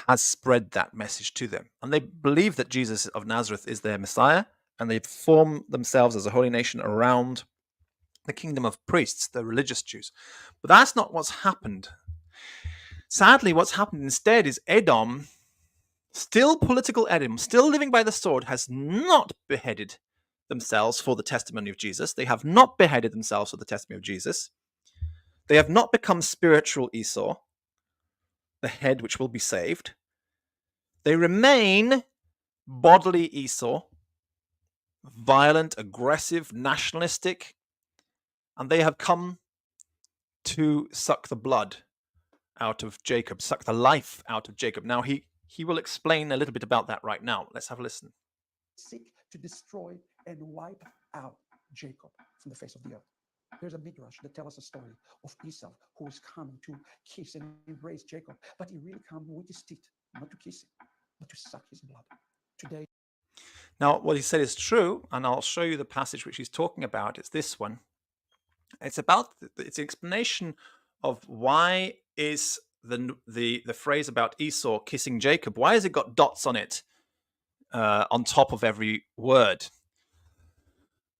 has spread that message to them. And they believe that Jesus of Nazareth is their Messiah, and they form themselves as a holy nation around the kingdom of priests, the religious Jews. But that's not what's happened. Sadly, what's happened instead is Edom, still political Edom, still living by the sword, has not beheaded themselves for the testimony of Jesus. They have not beheaded themselves for the testimony of Jesus. They have not become spiritual Esau, the head which will be saved. They remain bodily Esau, violent, aggressive, nationalistic, and they have come to suck the blood out of Jacob, suck the life out of Jacob. Now, he will explain a little bit about that right now. Let's have a listen. Seek to destroy and wipe out Jacob from the face of the earth. There's a midrash that tells us a story of Esau who is coming to kiss and embrace Jacob, but he really comes with his teeth, not to kiss him, but to suck his blood. Today. Now, what he said is true, and I'll show you the passage which he's talking about. It's this one. It's an explanation of why is the phrase about Esau kissing Jacob, why has it got dots on it on top of every word?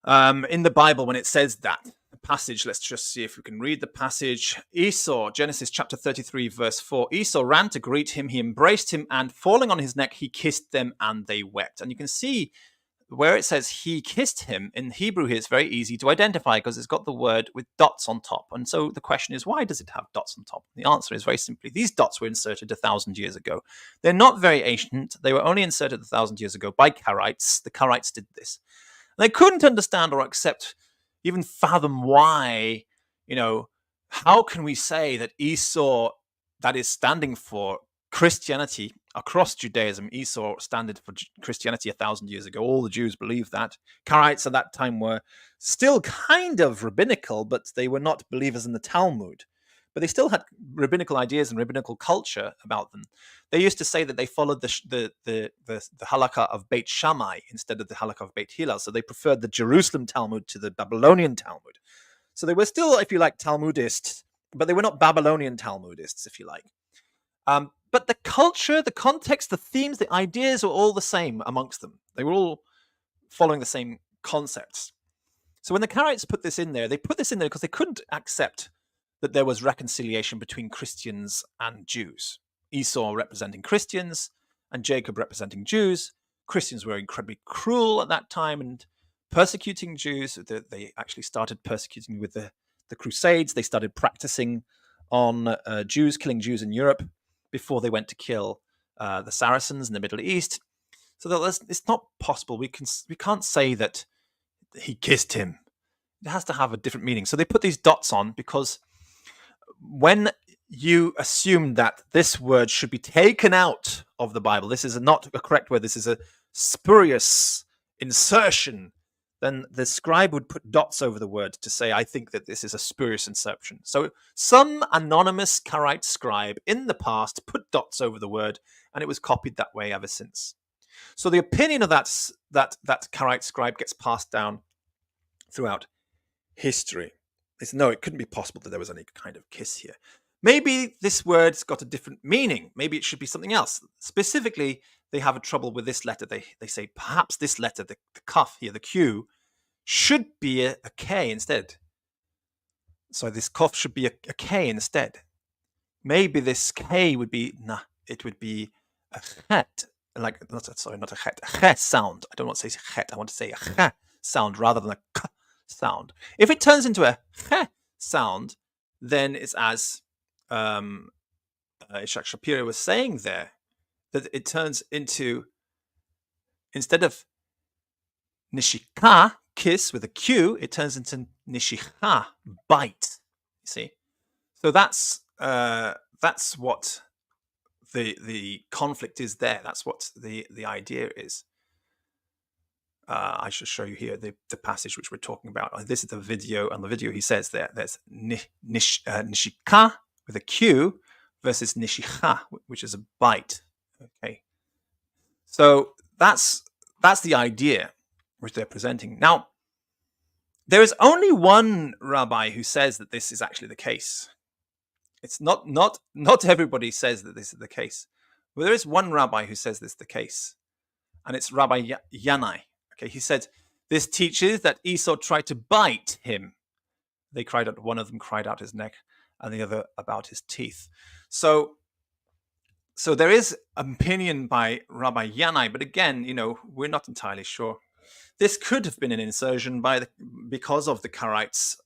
In the Bible, when it says that, the passage, let's just see if we can read the passage. Esau, Genesis chapter 33, verse 4. Esau ran to greet him, he embraced him, and falling on his neck, he kissed them, and they wept. And you can see where it says he kissed him, in Hebrew here, it's very easy to identify because it's got the word with dots on top. And so the question is, why does it have dots on top? The answer is very simply, these dots were inserted 1,000 years ago. They're not very ancient. They were only inserted 1,000 years ago by Karaites. The Karaites did this. And they couldn't understand or accept, even fathom why, how can we say that Esau, that is standing for Christianity across Judaism, Esau standing for Christianity 1,000 years ago. All the Jews believed that. Karaites at that time were still kind of rabbinical, but they were not believers in the Talmud. But they still had rabbinical ideas and rabbinical culture about them. They used to say that they followed the halakha of Beit Shammai instead of the halakha of Beit Hillel. So they preferred the Jerusalem Talmud to the Babylonian Talmud. So they were still, if you like, Talmudists, but they were not Babylonian Talmudists, if you like. But the culture, the context, the themes, the ideas were all the same amongst them. They were all following the same concepts. So when the Karaites put this in there, they put this in there because they couldn't accept that there was reconciliation between Christians and Jews. Esau representing Christians and Jacob representing Jews. Christians were incredibly cruel at that time and persecuting Jews. They actually started persecuting with the Crusades. They started practicing on Jews, killing Jews in Europe before they went to kill the Saracens in the Middle East. So that it's not possible. We can't say that he kissed him. It has to have a different meaning. So they put these dots on because when you assume that this word should be taken out of the Bible, this is not a correct word, this is a spurious insertion, then the scribe would put dots over the word to say, I think that this is a spurious insertion. So some anonymous Karaite scribe in the past put dots over the word, and it was copied that way ever since. So the opinion of that Karaite scribe gets passed down throughout history. They said, no, it couldn't be possible that there was any kind of kiss here. Maybe this word's got a different meaning. Maybe it should be something else. Specifically, they have a trouble with this letter. They say perhaps this letter, the kaf here, the Q, should be a K instead. So this kaf should be a K instead. Maybe this K would be, it would be a chet, not a chet, a ch sound. I don't want to say chet, I want to say a ch sound rather than a k sound. If it turns into a ch sound, then it's as Ishak Shapiro was saying there, that it turns into, instead of nishika, kiss with a Q, it turns into nishicha, bite. You see? So that's what the conflict is there. That's what the idea is. I should show you here the passage which we're talking about. This is the video. On the video, he says there's nishika with a Q versus nishicha, which is a bite. Okay, so that's the idea which they're presenting. Now, there is only one rabbi who says that this is actually the case. It's not everybody says that this is the case. But there is one rabbi who says this is the case, and it's Rabbi Yanai. Okay, he said, this teaches that Esau tried to bite him. They cried out, one of them cried out his neck, and the other about his teeth. So there is an opinion by Rabbi Yanai, but again, we're not entirely sure. This could have been an insertion because of the Karaites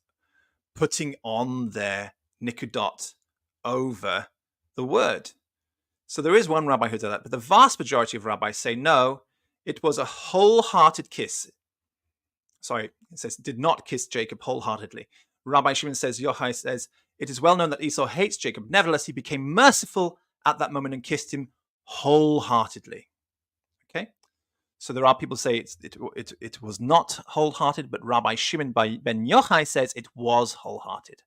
putting on their nikudot over the word. So there is one rabbi who did that, but the vast majority of rabbis say no, it was a wholehearted kiss. Sorry, it says did not kiss Jacob wholeheartedly. Rabbi Shimon says, Yochai says, it is well known that Esau hates Jacob. Nevertheless, he became merciful at that moment and kissed him wholeheartedly. Okay, so there are people say it was not wholehearted, but Rabbi Shimon ben Yochai says it was wholehearted.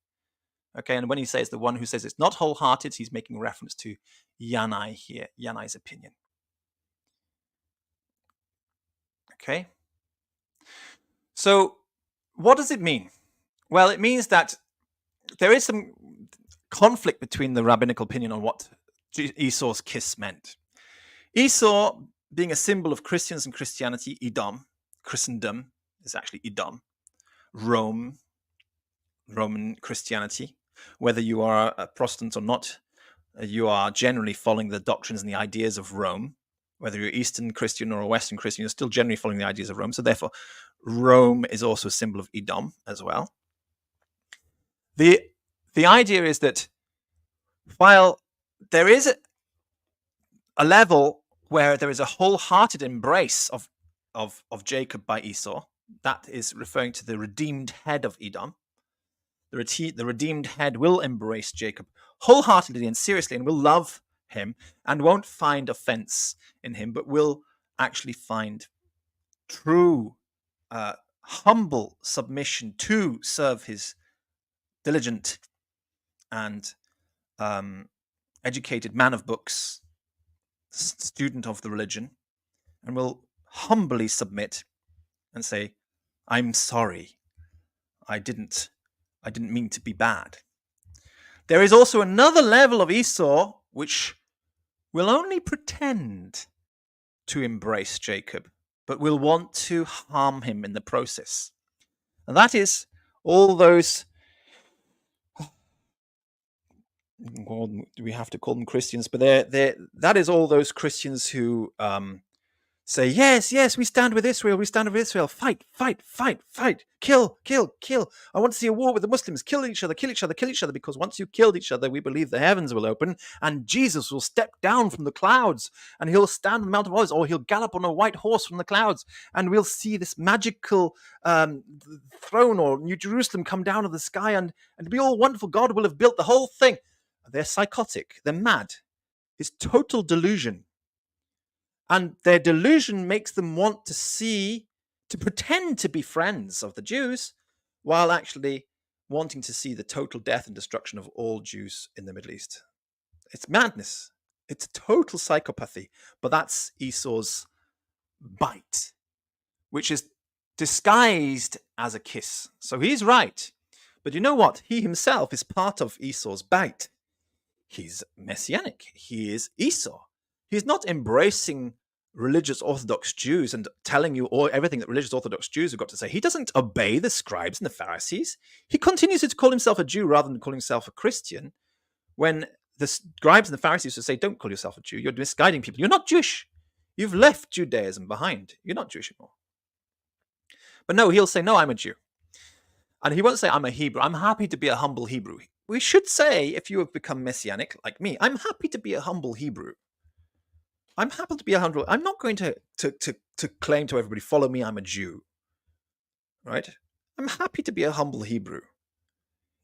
Okay, and when he says the one who says it's not wholehearted, he's making reference to Yanai here, Yanai's opinion. Okay, so what does it mean? Well, it means that there is some conflict between the rabbinical opinion on what Esau's kiss meant. Esau, being a symbol of Christians and Christianity, Edom, Christendom is actually Edom, Roman Christianity. Whether you are a Protestant or not, you are generally following the doctrines and the ideas of Rome. Whether you're Eastern Christian or a Western Christian, you're still generally following the ideas of Rome. So therefore, Rome is also a symbol of Edom as well. The idea is that while there is a level where there is a wholehearted embrace of Jacob by Esau, that is referring to the redeemed head of Edom. The redeemed head will embrace Jacob wholeheartedly and seriously and will love him and won't find offense in him, but will actually find true, humble submission to serve his diligent and educated man of books, student of the religion, and will humbly submit and say, I'm sorry, I didn't mean to be bad. There is also another level of Esau which will only pretend to embrace Jacob, but will want to harm him in the process. And that is all those, well, we have to call them Christians, but that is all those Christians who say, yes, we stand with Israel, fight, kill. I want to see a war with the Muslims, kill each other, because once you killed each other, we believe the heavens will open and Jesus will step down from the clouds and he'll stand on the Mount of Olives, or he'll gallop on a white horse from the clouds, and we'll see this magical throne or New Jerusalem come down of the sky, and it'll be all wonderful. God will have built the whole thing. They're psychotic, they're mad. It's total delusion. And their delusion makes them want to pretend to be friends of the Jews, while actually wanting to see the total death and destruction of all Jews in the Middle East. It's madness. It's total psychopathy. But that's Esau's bite, which is disguised as a kiss. So he's right. But you know what? He himself is part of Esau's bite. He's Messianic. He is Esau. He's not embracing religious Orthodox Jews and telling you everything that religious Orthodox Jews have got to say. He doesn't obey the scribes and the Pharisees. He continues to call himself a Jew rather than calling himself a Christian, when the scribes and the Pharisees would say, don't call yourself a Jew. You're misguiding people. You're not Jewish. You've left Judaism behind. You're not Jewish anymore. But no, he'll say, no, I'm a Jew. And he won't say, I'm a Hebrew. I'm happy to be a humble Hebrew. We should say, if you have become Messianic like me, I'm happy to be a humble Hebrew. I'm happy to be a humble. I'm not going to claim to everybody, follow me, I'm a Jew. Right? I'm happy to be a humble Hebrew.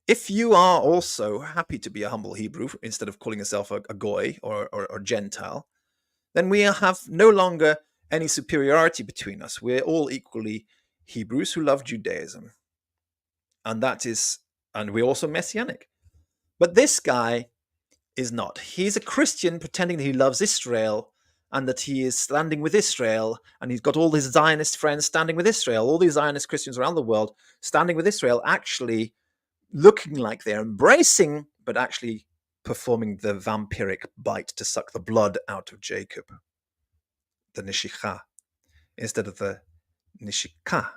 If you are also happy to be a humble Hebrew, instead of calling yourself a goy or Gentile, then we have no longer any superiority between us. We're all equally Hebrews who love Judaism. And we're also Messianic. But this guy is not. He's a Christian pretending that he loves Israel and that he is standing with Israel, and he's got all his Zionist friends standing with Israel, all these Zionist Christians around the world standing with Israel, actually looking like they're embracing, but actually performing the vampiric bite to suck the blood out of Jacob, the Nishicha, instead of the Nishika.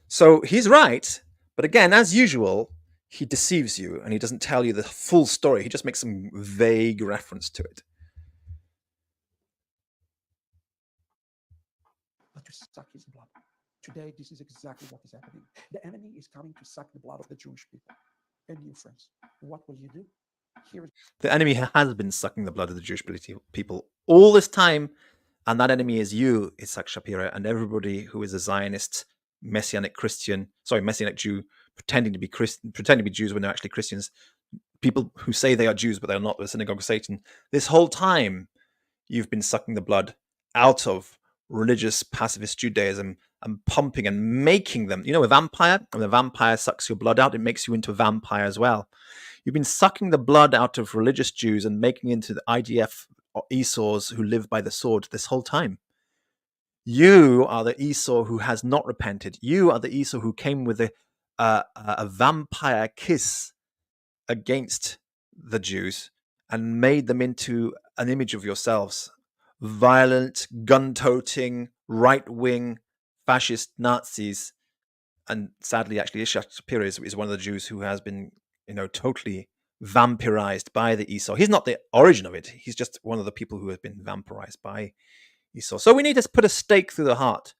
So he's right, but again, as usual, he deceives you and he doesn't tell you the full story. He just makes some vague reference to it. But to suck his blood. Today, this is exactly what is happening. The enemy is coming to suck the blood of the Jewish people. And you, friends, what will you do? The enemy has been sucking the blood of the Jewish people all this time, and that enemy is you, Itzhak Shapira, and everybody who is a Zionist, Messianic Jew, pretending to be Jews when they're actually Christians. People who say they are Jews, but they're not, the synagogue of Satan. This whole time, you've been sucking the blood out of religious pacifist Judaism and pumping and making them. You know, a vampire, when a vampire sucks your blood out, it makes you into a vampire as well. You've been sucking the blood out of religious Jews and making into the IDF or Esau's who live by the sword this whole time. You are the Esau who has not repented. You are the Esau who came with a vampire kiss against the Jews and made them into an image of yourselves. Violent, gun-toting, right-wing, fascist Nazis. And sadly, actually, Ishak Shapira is one of the Jews who has been, totally vampirized by the Esau. He's not the origin of it. He's just one of the people who have been vampirized by Esau. So we need to put a stake through the heart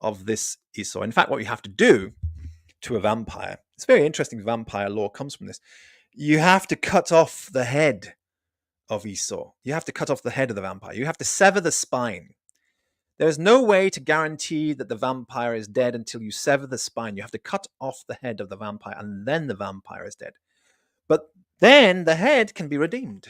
of this Esau. In fact, what you have to do to a vampire, it's very interesting, vampire law comes from this. You have to cut off the head of Esau. You have to cut off the head of the vampire. You have to sever the spine. There's no way to guarantee that the vampire is dead until you sever the spine. You have to cut off the head of the vampire, and then the vampire is dead. But then the head can be redeemed.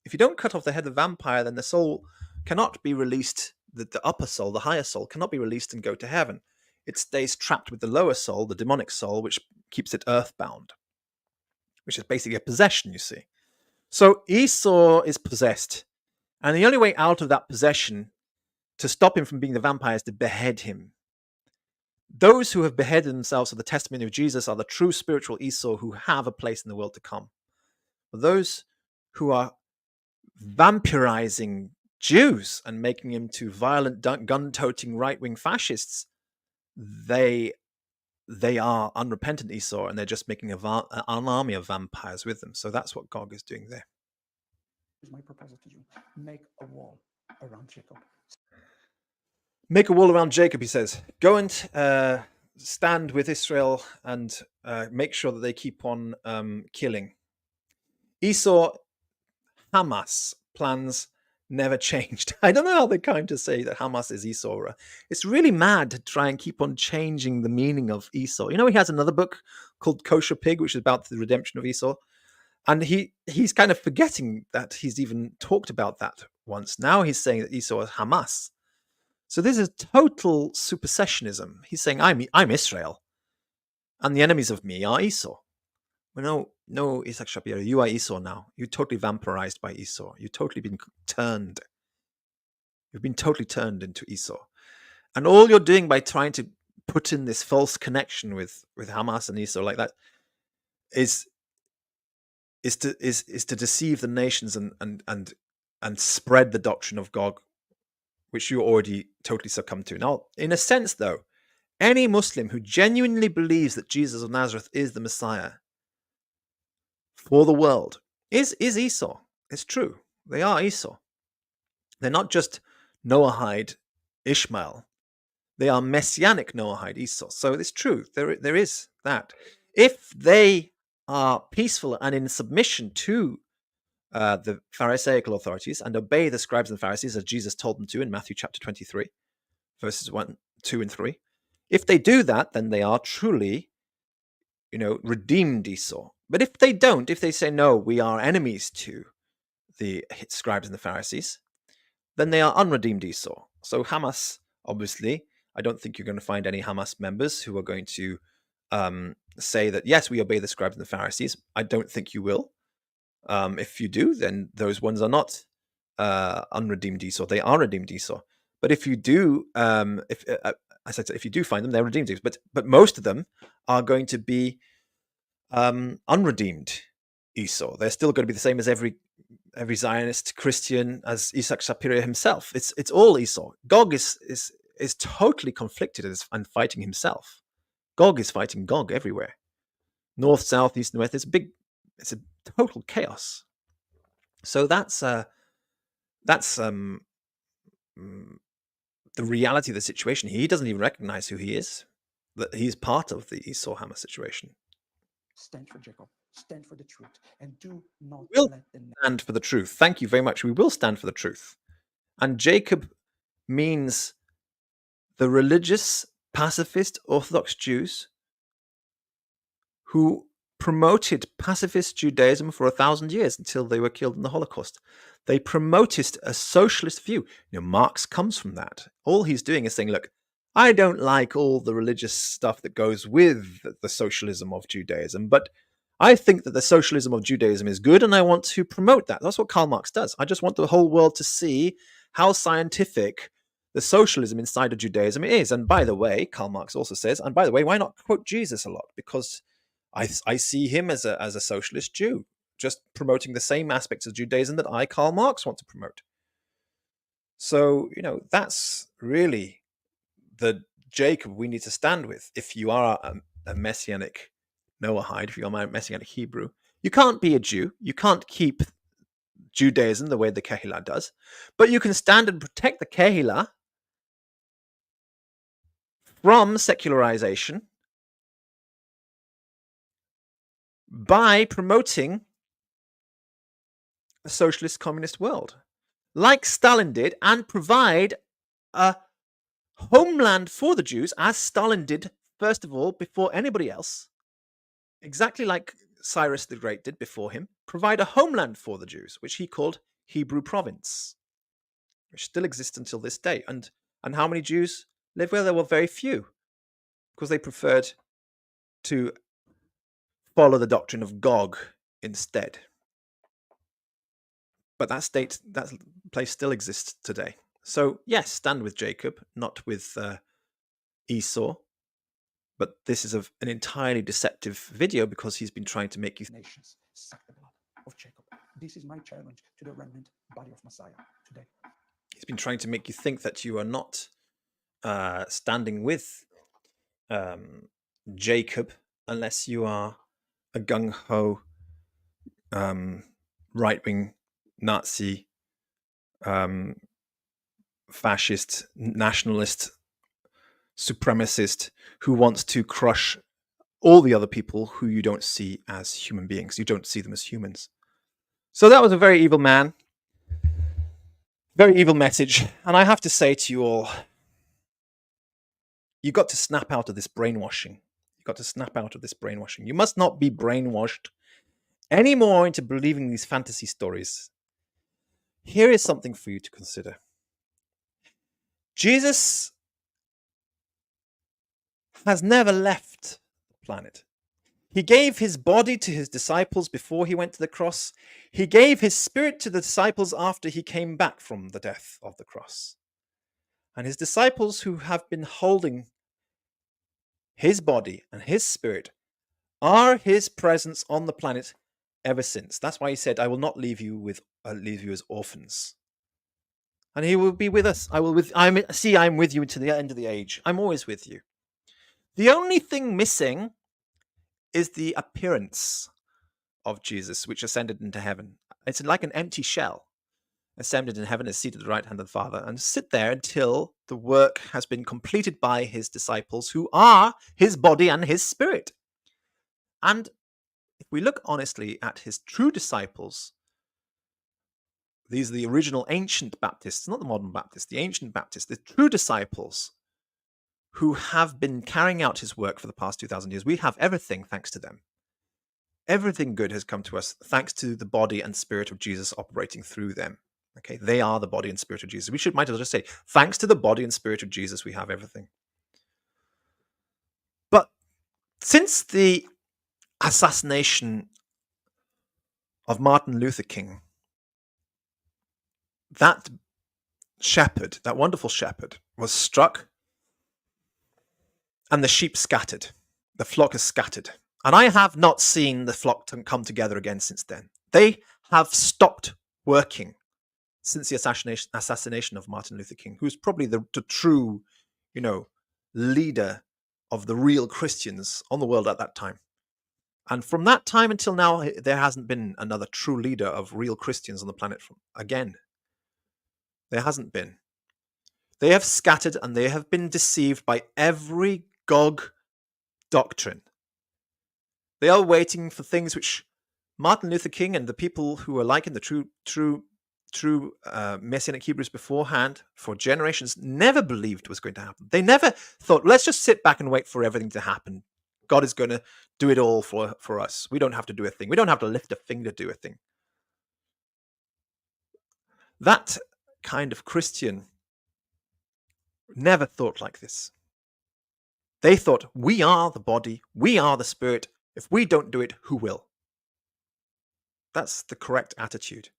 If you don't cut off the head of the vampire, then the soul cannot be released. The upper soul, the higher soul, cannot be released and go to heaven. It stays trapped with the lower soul, the demonic soul, which keeps it earthbound, which is basically a possession, you see. So Esau is possessed. And the only way out of that possession to stop him from being the vampire is to behead him. Those who have beheaded themselves for the testimony of Jesus are the true spiritual Esau who have a place in the world to come. But those who are vampirizing Jews and making them to violent, gun-toting right-wing fascists, they are unrepentant Esau, and they're just making an army of vampires with them. So that's what Gog is doing there. Here's my proposal to you. Make a wall around Jacob. Make a wall around Jacob, he says. Go and stand with Israel and make sure that they keep on killing. Esau, Hamas plans never changed. I don't know how they came to say that Hamas is Esau. It's really mad to try and keep on changing the meaning of Esau. He has another book called Kosher Pig, which is about the redemption of Esau. And he's kind of forgetting that he's even talked about that once. Now he's saying that Esau is Hamas. So this is total supersessionism. He's saying, I'm Israel, and the enemies of me are Esau. Well, no, Itzhak Shapira, you are Esau now. You're totally vampirized by Esau. You've totally been turned. You've been totally turned into Esau. And all you're doing by trying to put in this false connection with Hamas and Esau like that is to deceive the nations and spread the doctrine of Gog, which you already totally succumbed to. Now, in a sense, though, any Muslim who genuinely believes that Jesus of Nazareth is the Messiah for the world is Esau. It's true. They are Esau. They're not just Noahide Ishmael. They are Messianic Noahide Esau. So it's true. There is that. If they are peaceful and in submission to the Pharisaical authorities and obey the scribes and Pharisees as Jesus told them to in Matthew chapter 23, verses 1, 2, and 3. If they do that, then they are truly, redeemed Esau. But if they don't, if they say, no, we are enemies to the scribes and the Pharisees, then they are unredeemed Esau. So Hamas, obviously, I don't think you're going to find any Hamas members who are going to say that, yes, we obey the scribes and the Pharisees. I don't think you will. If you do, then those ones are not unredeemed Esau. They are redeemed Esau. But if you do, if you do find them, they're redeemed Esau. But most of them are going to be unredeemed Esau. They're still going to be the same as every Zionist Christian, as Isaac Shapiro himself. It's all Esau. Gog is totally conflicted and fighting himself. Gog is fighting Gog everywhere. North, south, east, and west. It's a total chaos. So that's the reality of the situation. He doesn't even recognize who he is. That he's part of the Esau Hamas situation. Stand for Jacob. Stand for the truth, and do not We'll let them stand for the truth. Thank you very much. We will stand for the truth. And Jacob means the religious, pacifist, Orthodox Jews who promoted pacifist Judaism for 1,000 years until they were killed in the Holocaust. They promoted a socialist view. Marx comes from that. All he's doing is saying, look, I don't like all the religious stuff that goes with the socialism of Judaism, but I think that the socialism of Judaism is good, and I want to promote that. That's what Karl Marx does. I just want the whole world to see how scientific the socialism inside of Judaism is. And by the way, Karl Marx also says, and by the way, why not quote Jesus a lot? Because I see him as a socialist Jew, just promoting the same aspects of Judaism that I, Karl Marx, want to promote. So, that's really the Jacob we need to stand with. If you are a Messianic Noahide, if you're a Messianic Hebrew, you can't be a Jew. You can't keep Judaism the way the Kehillah does, but you can stand and protect the Kehillah from secularization by promoting a socialist communist world, like Stalin did, and provide a homeland for the Jews, as Stalin did, first of all, before anybody else, exactly like Cyrus the Great did before him, provide a homeland for the Jews, which he called Hebrew province, which still exists until this day. And how many Jews live where? There were very few, because they preferred to follow the doctrine of Gog instead. But that place still exists today. So yes, stand with Jacob, not with Esau. But this is an entirely deceptive video, because he's been trying to make you nations suck the blood of Jacob. This is my challenge to the remnant body of Messiah today. He's been trying to make you think that you are not standing with Jacob unless you are a gung-ho right-wing Nazi fascist nationalist supremacist who wants to crush all the other people who you don't see as human beings. You don't see them as humans. So that was a very evil man, very evil message. And I have to say to you all, you got to snap out of this brainwashing. You got to snap out of this brainwashing. You must not be brainwashed anymore into believing these fantasy stories. Here is something for you to consider. Jesus has never left the planet. He gave his body to his disciples before he went to the cross. He gave his spirit to the disciples after he came back from the death of the cross. And his disciples, who have been holding his body and his spirit, are his presence on the planet ever since. That's why he said, I will not leave you as orphans. And he will be with us. I'm with you until the end of the age. I'm always with you. The only thing missing is the appearance of Jesus, which ascended into heaven. It's like an empty shell. Ascended in heaven, is seated at the right hand of the Father, and sit there until the work has been completed by his disciples, who are his body and his spirit. And if we look honestly at his true disciples, these are the original ancient Baptists, not the modern Baptists, the ancient Baptists, the true disciples who have been carrying out his work for the past 2,000 years. We have everything thanks to them. Everything good has come to us thanks to the body and spirit of Jesus operating through them. Okay, they are the body and spirit of Jesus. Might as well just say, thanks to the body and spirit of Jesus, we have everything. But since the assassination of Martin Luther King, that shepherd, that wonderful shepherd, was struck, and the sheep scattered. The flock is scattered. And I have not seen the flock come together again since then. They have stopped working since the assassination of Martin Luther King, who's probably the true, leader of the real Christians on the world at that time. And from that time until now, there hasn't been another true leader of real Christians on the planet again. There hasn't been. They have scattered and they have been deceived by every Gog doctrine. They are waiting for things which Martin Luther King and the people who were like in the true Messianic Hebrews beforehand for generations never believed was going to happen. They never thought, let's just sit back and wait for everything to happen. God is going to do it all for us. We don't have to do a thing. We don't have to lift a finger to do a thing. That kind of Christian never thought like this. They thought, we are the body, we are the spirit. If we don't do it, who will? That's the correct attitude.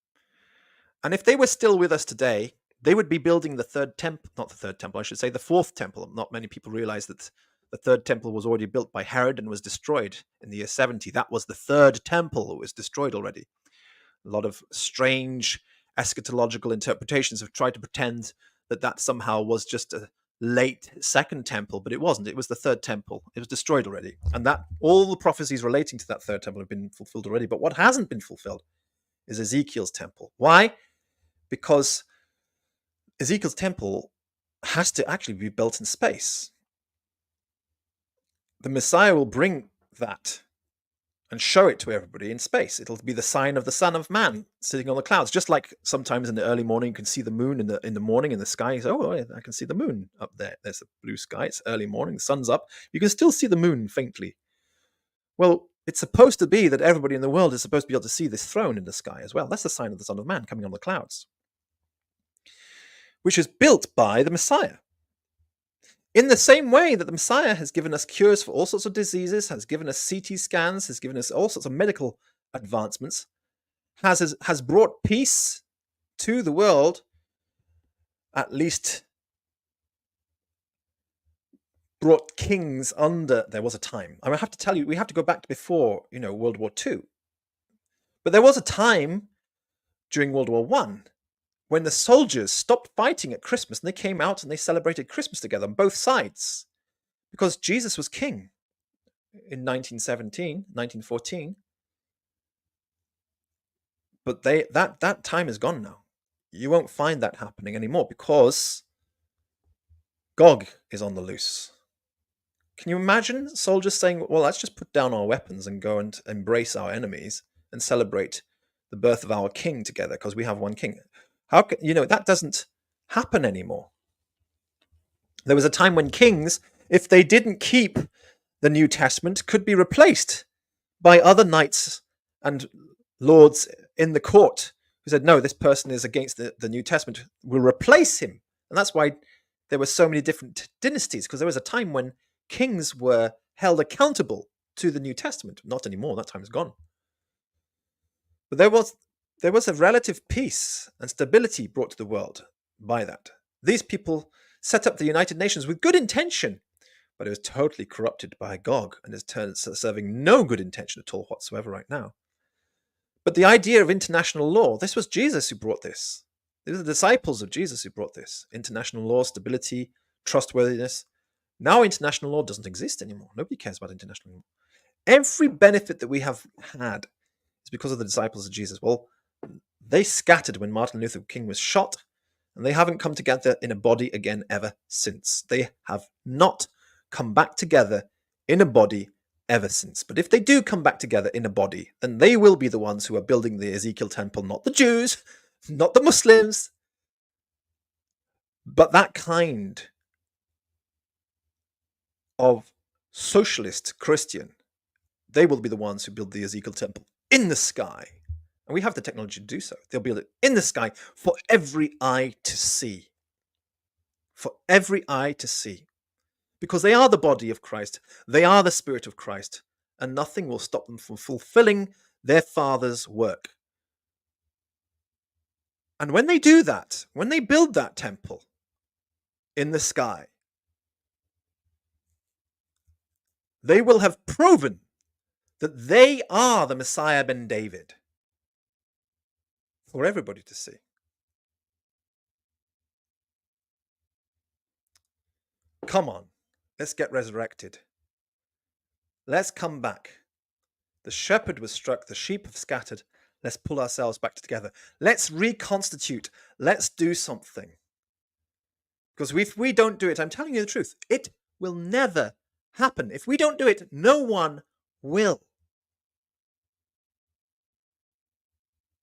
And if they were still with us today, they would be building the third temple, not the third temple, I should say the fourth temple. Not many people realize that the third temple was already built by Herod and was destroyed in the year 70. That was the third temple that was destroyed already. A lot of strange eschatological interpretations have tried to pretend that somehow was just a late second temple, but it wasn't. It was the third temple. It was destroyed already. And that all the prophecies relating to that third temple have been fulfilled already. But what hasn't been fulfilled is Ezekiel's temple. Why? Because Ezekiel's temple has to actually be built in space. The Messiah will bring that and show it to everybody in space. It'll be the sign of the Son of Man sitting on the clouds, just like sometimes in the early morning you can see the moon in the morning in the sky. You say, oh, I can see the moon up there. There's a blue sky. It's early morning. The sun's up. You can still see the moon faintly. Well, it's supposed to be that everybody in the world is supposed to be able to see this throne in the sky as well. That's the sign of the Son of Man coming on the clouds, which is built by the Messiah. In the same way that the Messiah has given us cures for all sorts of diseases, has given us CT scans, has given us all sorts of medical advancements, has brought peace to the world, at least brought kings under. There was a time. I have to tell you, we have to go back to before, World War II. But there was a time during World War I when the soldiers stopped fighting at Christmas and they came out and they celebrated Christmas together on both sides because Jesus was king in 1914. But that time is gone now. You won't find that happening anymore because Gog is on the loose. Can you imagine soldiers saying, well, let's just put down our weapons and go and embrace our enemies and celebrate the birth of our king together because we have one king? How can, that doesn't happen anymore. There was a time when kings, if they didn't keep the New Testament, could be replaced by other knights and lords in the court who said, no, this person is against the New Testament. We'll replace him. And that's why there were so many different dynasties, because there was a time when kings were held accountable to the New Testament. Not anymore. That time is gone. But there was a relative peace and stability brought to the world by that. These people set up the United Nations with good intention, but it was totally corrupted by Gog and is serving no good intention at all whatsoever right now. But the idea of international law, this was Jesus who brought this. These are the disciples of Jesus who brought this. International law, stability, trustworthiness. Now international law doesn't exist anymore. Nobody cares about international law. Every benefit that we have had is because of the disciples of Jesus. Well, they scattered when Martin Luther King was shot, and they haven't come together in a body again ever since. They have not come back together in a body ever since. But if they do come back together in a body, then they will be the ones who are building the Ezekiel temple, not the Jews, not the Muslims, but that kind of socialist Christian. They will be the ones who build the Ezekiel temple in the sky. And we have the technology to do so. They'll be in the sky for every eye to see. For every eye to see. Because they are the body of Christ. They are the Spirit of Christ. And nothing will stop them from fulfilling their Father's work. And when they do that, when they build that temple in the sky, they will have proven that they are the Messiah ben David for everybody to see. Come on, let's get resurrected. Let's come back. The shepherd was struck, the sheep have scattered. Let's pull ourselves back together. Let's reconstitute. Let's do something. Because if we don't do it, I'm telling you the truth, it will never happen. If we don't do it, no one will.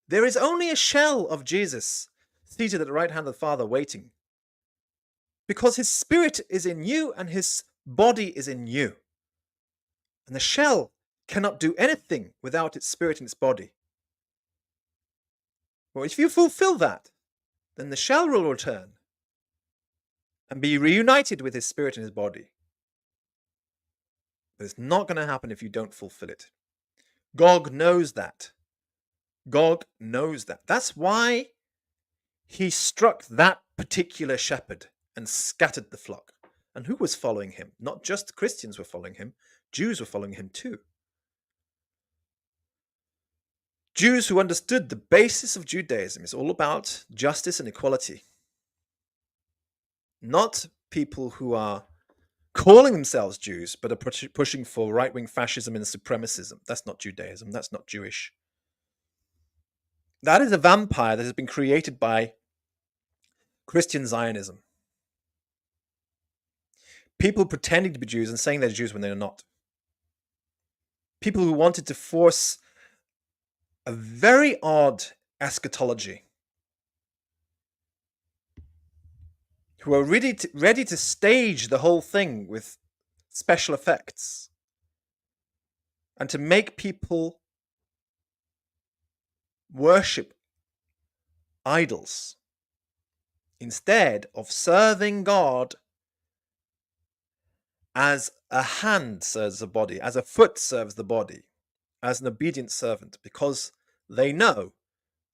There is only a shell of Jesus seated at the right hand of the Father waiting. Because his spirit is in you and his body is in you. And the shell cannot do anything without its spirit and its body. Well, if you fulfill that, then the shell will return and be reunited with his spirit and his body. But it's not going to happen if you don't fulfill it. Gog knows that. Gog knows that. That's why he struck that particular shepherd and scattered the flock. And who was following him? Not just Christians were following him, Jews were following him too. Jews who understood the basis of Judaism is all about justice and equality. Not people who are calling themselves Jews, but are pushing for right-wing fascism and supremacism. That's not Judaism. That's not Jewish. That is a vampire that has been created by Christian Zionism. People pretending to be Jews and saying they're Jews when they're not. People who wanted to force a very odd eschatology. Who are ready to stage the whole thing with special effects. And to make people worship idols instead of serving God as a hand serves the body, as a foot serves the body, as an obedient servant, because they know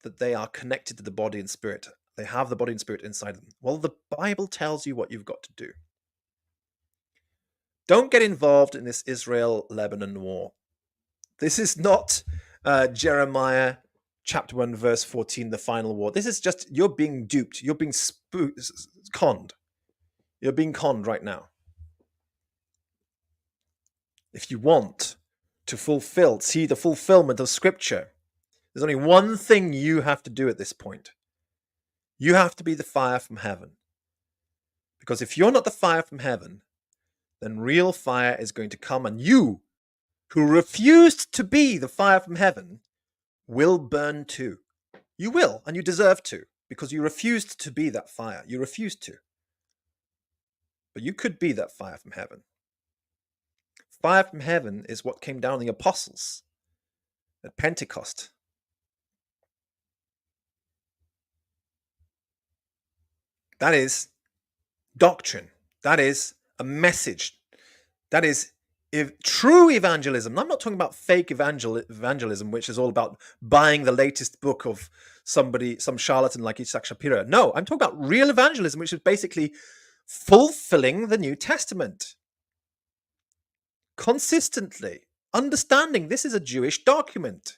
that they are connected to the body and spirit. They have the body and spirit inside them. Well, the Bible tells you what you've got to do. Don't get involved in this Israel-Lebanon war. This is not Jeremiah chapter 1, verse 14, the final war. This is just, you're being duped. You're being conned. You're being conned right now. If you want to see the fulfillment of Scripture, there's only one thing you have to do at this point. You have to be the fire from heaven. Because if you're not the fire from heaven, then real fire is going to come, and you, who refused to be the fire from heaven, will burn too. You will, and you deserve to, because you refused to be that fire. You refused to. But you could be that fire from heaven. Fire from heaven is what came down on the apostles at Pentecost. That is doctrine. That is a message. That is true evangelism. I'm not talking about fake evangelism, which is all about buying the latest book of some charlatan like Isaac Shapiro. No, I'm talking about real evangelism, which is basically fulfilling the New Testament. Consistently. Understanding this is a Jewish document.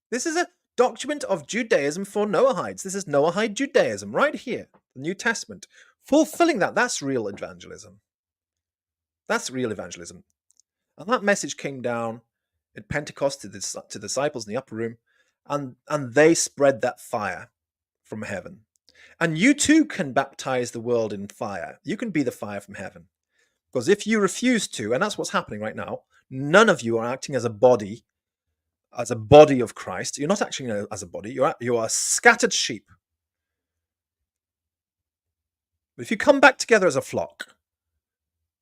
This is a document of Judaism for Noahides. This is Noahide Judaism right here, the New Testament. Fulfilling that, that's real evangelism. That's real evangelism. And that message came down at Pentecost to the disciples in the upper room, and they spread that fire from heaven. And you too can baptize the world in fire. You can be the fire from heaven. Because if you refuse to, and that's what's happening right now, none of you are acting as a body of Christ. You're not acting as a body. You are scattered sheep. But if you come back together as a flock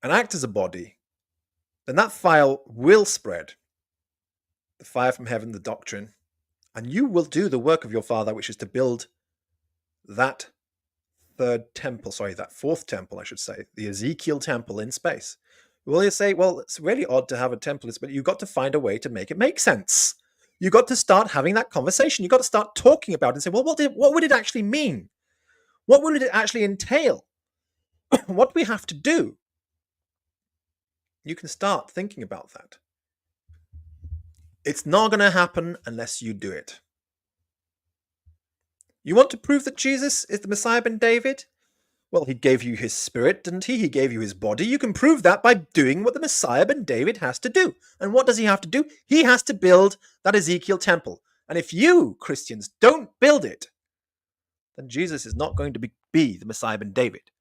and act as a body, then that fire will spread. The fire from heaven, the doctrine, And you will do the work of your father, which is to build that fourth temple, I should say, the Ezekiel temple in space. Well, you say, well, it's really odd to have a temple, but you've got to find a way to make it make sense. You've got to start having that conversation. You've got to start talking about it and say, well, what would it actually mean? What would it actually entail? What do we have to do? You can start thinking about that. It's not going to happen unless you do it. You want to prove that Jesus is the Messiah ben David? Well, he gave you his spirit, didn't he? He gave you his body. You can prove that by doing what the Messiah ben David has to do. And what does he have to do? He has to build that Ezekiel temple. And if you, Christians, don't build it, then Jesus is not going to be the Messiah ben David.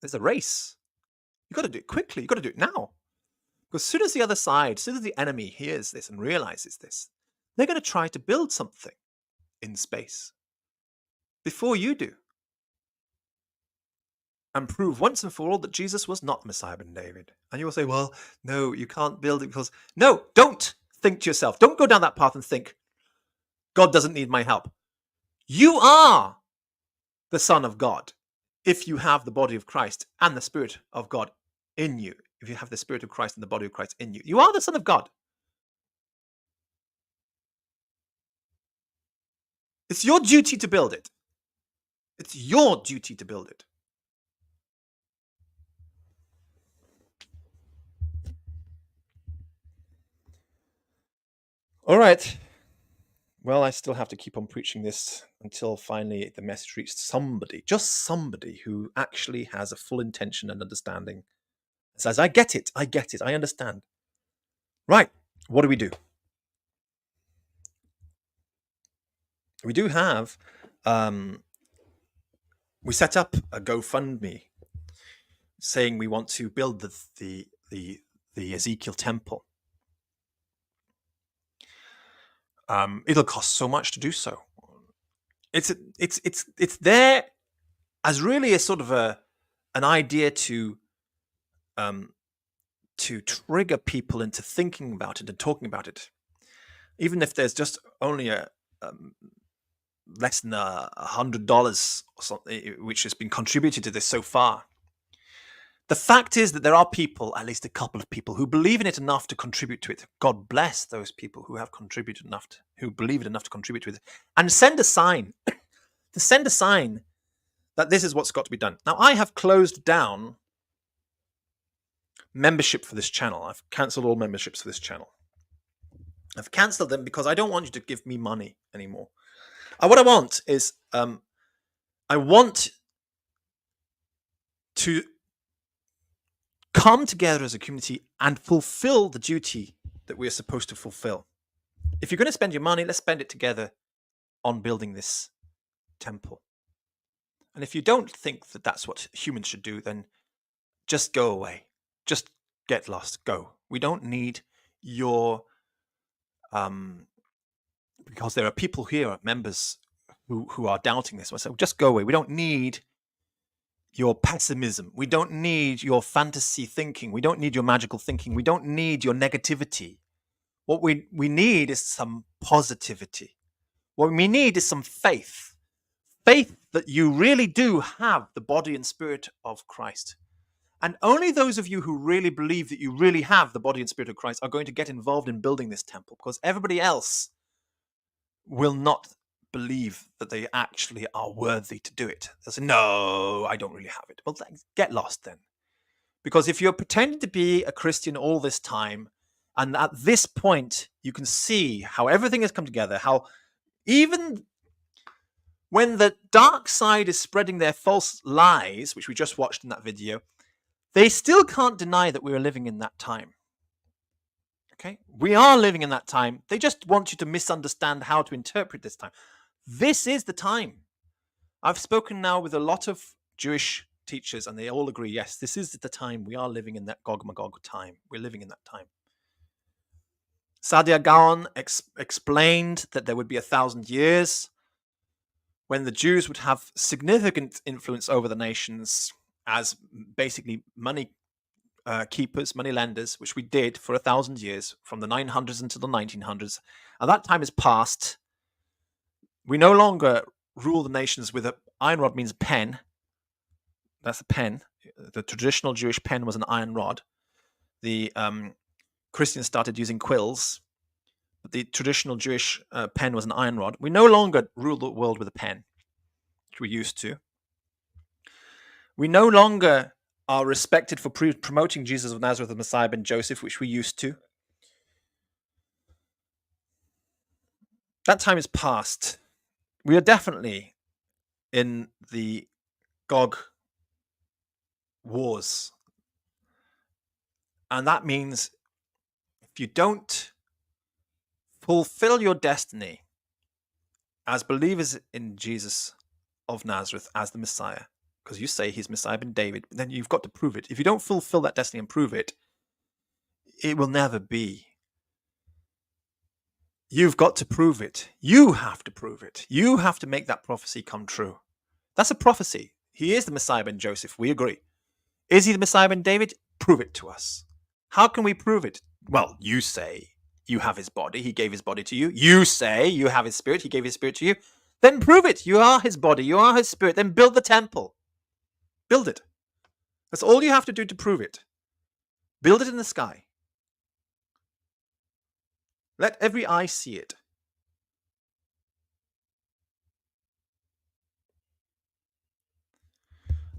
There's a race. You've got to do it quickly. You've got to do it now. Because as soon as the other side, as soon as the enemy hears this and realizes this, they're going to try to build something in space before you do. And prove once and for all that Jesus was not the Messiah ben David. And you will say, well, no, you can't build it because... No, don't think to yourself. Don't go down that path and think, God doesn't need my help. You are the Son of God if you have the body of Christ and the Spirit of God in you. If you have the Spirit of Christ and the body of Christ in you. You are the Son of God. It's your duty to build it. It's your duty to build it. All right. Well, I still have to keep on preaching this until finally the message reaches somebody, just somebody who actually has a full intention and understanding. Says, I get it, I understand. Right, what do? We do have, we set up a GoFundMe saying we want to build the Ezekiel temple. It'll cost so much to do so. It's there as really a sort of an idea to trigger people into thinking about it and talking about it, even if there's just only a less than $100 or something which has been contributed to this so far. The fact is that there are people, at least a couple of people, who believe in it enough to contribute to it. God bless those people who have contributed enough, who believe it enough to contribute to it, and send a sign, to send a sign that this is what's got to be done. Now, I have closed down membership for this channel. I've cancelled all memberships for this channel. I've cancelled them because I don't want you to give me money anymore. What I want is, I want to come together as a community and fulfill the duty that we're supposed to fulfill. If you're going to spend your money, let's spend it together on building this temple. And if you don't think that that's what humans should do, then just go away. Just get lost. Go. We don't need your... because there are people here, members, who are doubting this. So just go away. We don't need your pessimism. We don't need your fantasy thinking. We don't need your magical thinking. We don't need your negativity. What we need is some positivity. What we need is some faith. Faith that you really do have the body and spirit of Christ. And only those of you who really believe that you really have the body and spirit of Christ are going to get involved in building this temple, because everybody else will not believe that they actually are worthy to do it. They'll say, no, I don't really have it. Well, get lost then. Because if you're pretending to be a Christian all this time, and at this point, you can see how everything has come together, how even when the dark side is spreading their false lies, which we just watched in that video, they still can't deny that we are living in that time. Okay? We are living in that time. They just want you to misunderstand how to interpret this time. This is the time. I've spoken now with a lot of Jewish teachers, and they all agree, yes, this is the time. We are living in that Gog-Magog time. We're living in that time. Saadia Gaon explained that there would be 1,000 years when the Jews would have significant influence over the nations as basically money keepers, money lenders, which we did for 1,000 years, from the 900s until the 1900s. And that time is past. We no longer rule the nations with an iron rod. Means pen. That's a pen. The traditional Jewish pen was an iron rod. The Christians started using quills, but the traditional Jewish pen was an iron rod. We no longer rule the world with a pen, which we used to. We no longer are respected for promoting Jesus of Nazareth, the Messiah ben Joseph, which we used to. That time is past. We are definitely in the Gog wars. And that means if you don't fulfill your destiny as believers in Jesus of Nazareth as the Messiah, because you say he's Messiah ben David, but then you've got to prove it. If you don't fulfill that destiny and prove it, it will never be. You've got to prove it. You have to prove it. You have to make that prophecy come true. That's a prophecy. He is the Messiah ben Joseph. We agree. Is he the Messiah ben David? Prove it to us. How can we prove it? Well, you say you have his body. He gave his body to you. You say you have his spirit. He gave his spirit to you. Then prove it. You are his body. You are his spirit. Then build the temple. Build it. That's all you have to do to prove it. Build it in the sky. Let every eye see it.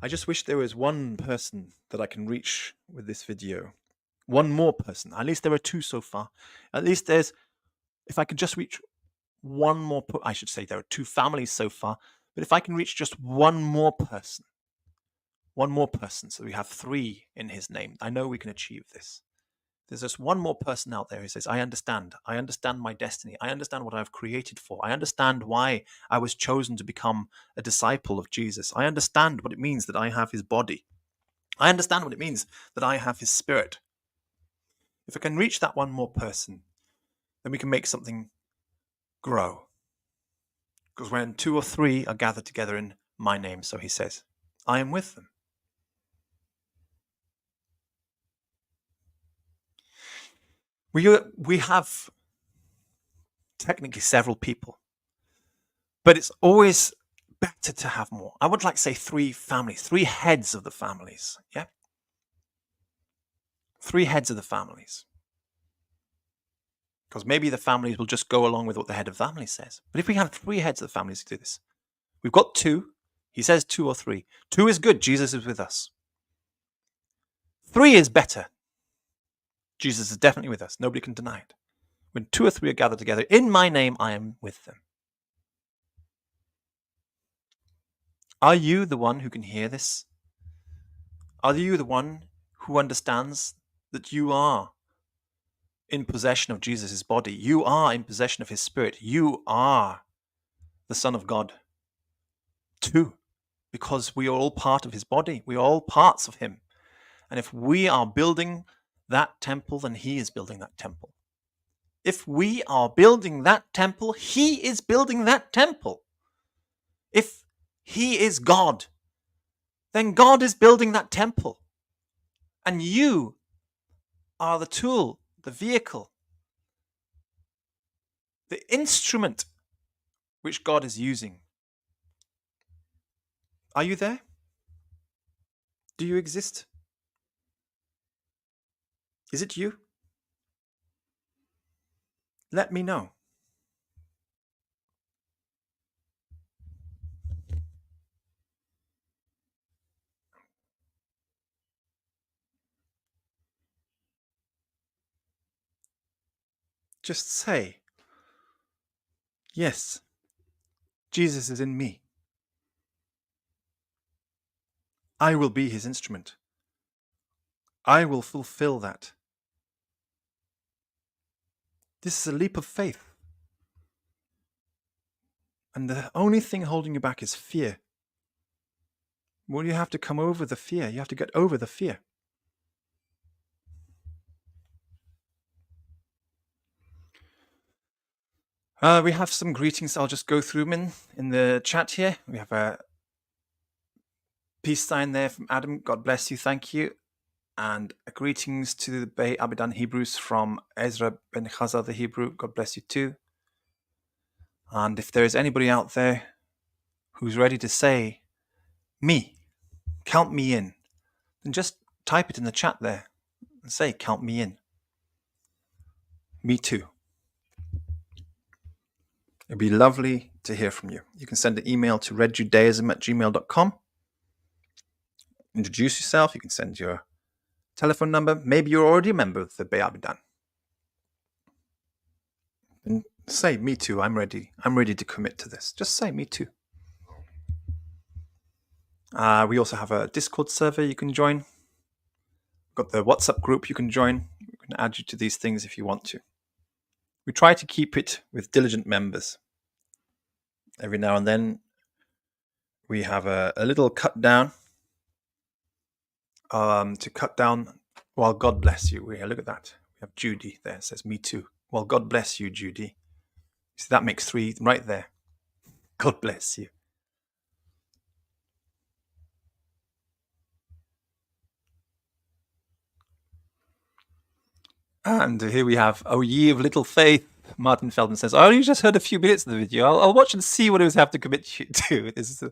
I just wish there was one person that I can reach with this video. One more person. At least there are two so far. At least there's, if I could just reach one more, I should say there are two families so far, but if I can reach just one more person, so we have three in his name, I know we can achieve this. There's just one more person out there who says, I understand my destiny. I understand what I've created for. I understand why I was chosen to become a disciple of Jesus. I understand what it means that I have his body. I understand what it means that I have his spirit. If I can reach that one more person, then we can make something grow. Because when 2 or 3 are gathered together in my name, so he says, I am with them. We have technically several people, but it's always better to have more. I would like to say 3 families, 3 heads of the families. Yeah? 3 heads of the families. Because maybe the families will just go along with what the head of the family says. But if we have 3 heads of the families to do this, we've got 2. He says 2 or 3. 2 is good. Jesus is with us. 3 is better. Jesus is definitely with us. Nobody can deny it. When 2 or 3 are gathered together in my name, I am with them. Are you the one who can hear this? Are you the one who understands that you are in possession of Jesus' body? You are in possession of his spirit. You are the Son of God too, because we are all part of his body. We are all parts of him. And if we are building that temple, then he is building that temple. If we are building that temple, he is building that temple. If he is God, then God is building that temple. And you are the tool, the vehicle, the instrument which God is using. Are you there? Do you exist? Is it you? Let me know. Just say, yes, Jesus is in me. I will be his instrument. I will fulfill that. This is a leap of faith. And the only thing holding you back is fear. Well, you have to come over the fear. You have to get over the fear. We have some greetings. I'll just go through them in the chat here. We have a peace sign there from Adam. God bless you. Thank you. And greetings to the Bay Abedan Hebrews from Ezra ben Chazal the Hebrew. God bless you too. And if there is anybody out there who's ready to say, me, count me in, then just type it in the chat there and say, count me in. Me too. It'd be lovely to hear from you. You can send an email to redjudaism@gmail.com. Introduce yourself. You can send your telephone number. Maybe you're already a member of the Bay Abedan. And say, me too, I'm ready. I'm ready to commit to this. Just say, me too. We also have a Discord server you can join. We've got the WhatsApp group you can join. We can add you to these things if you want to. We try to keep it with diligent members. Every now and then we have a little cut down to cut down. Well, God bless you. Look at that. We have Judy there. It says, me too. Well, God bless you, Judy. See, that makes 3 right there. God bless you. And here we have, oh, ye of little faith. Martin Feldman says, I only just heard a few minutes of the video. I'll watch and see what I have to commit to. This is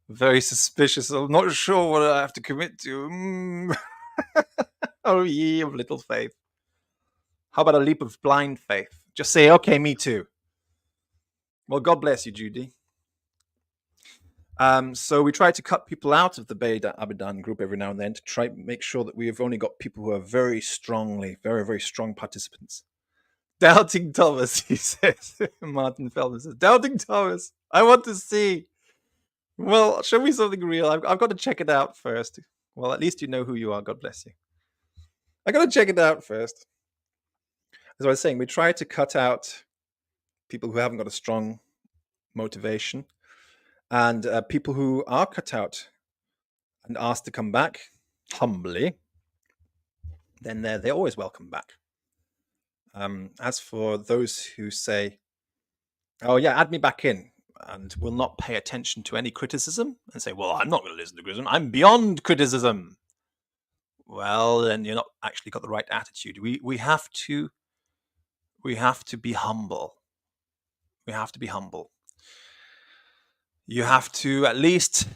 very suspicious. I'm not sure what I have to commit to. Oh, ye of little faith. How about a leap of blind faith? Just say, okay, me too. Well, God bless you, Judy. So we try to cut people out of the Bay Abedan group every now and then to try to make sure that we have only got people who are very strongly, very, very strong participants. Doubting Thomas, he says. Martin Feldman says, Doubting Thomas, I want to see. Well, show me something real. I've got to check it out first. Well, at least you know who you are. God bless you. I got to check it out first. As I was saying, we try to cut out people who haven't got a strong motivation. And people who are cut out and asked to come back humbly, then they're always welcome back. As for those who say, oh yeah, add me back in, and will not pay attention to any criticism and say, well, I'm not going to listen to criticism. I'm beyond criticism. Well, then you're not actually got the right attitude. We have to be humble. We have to be humble. You have to at least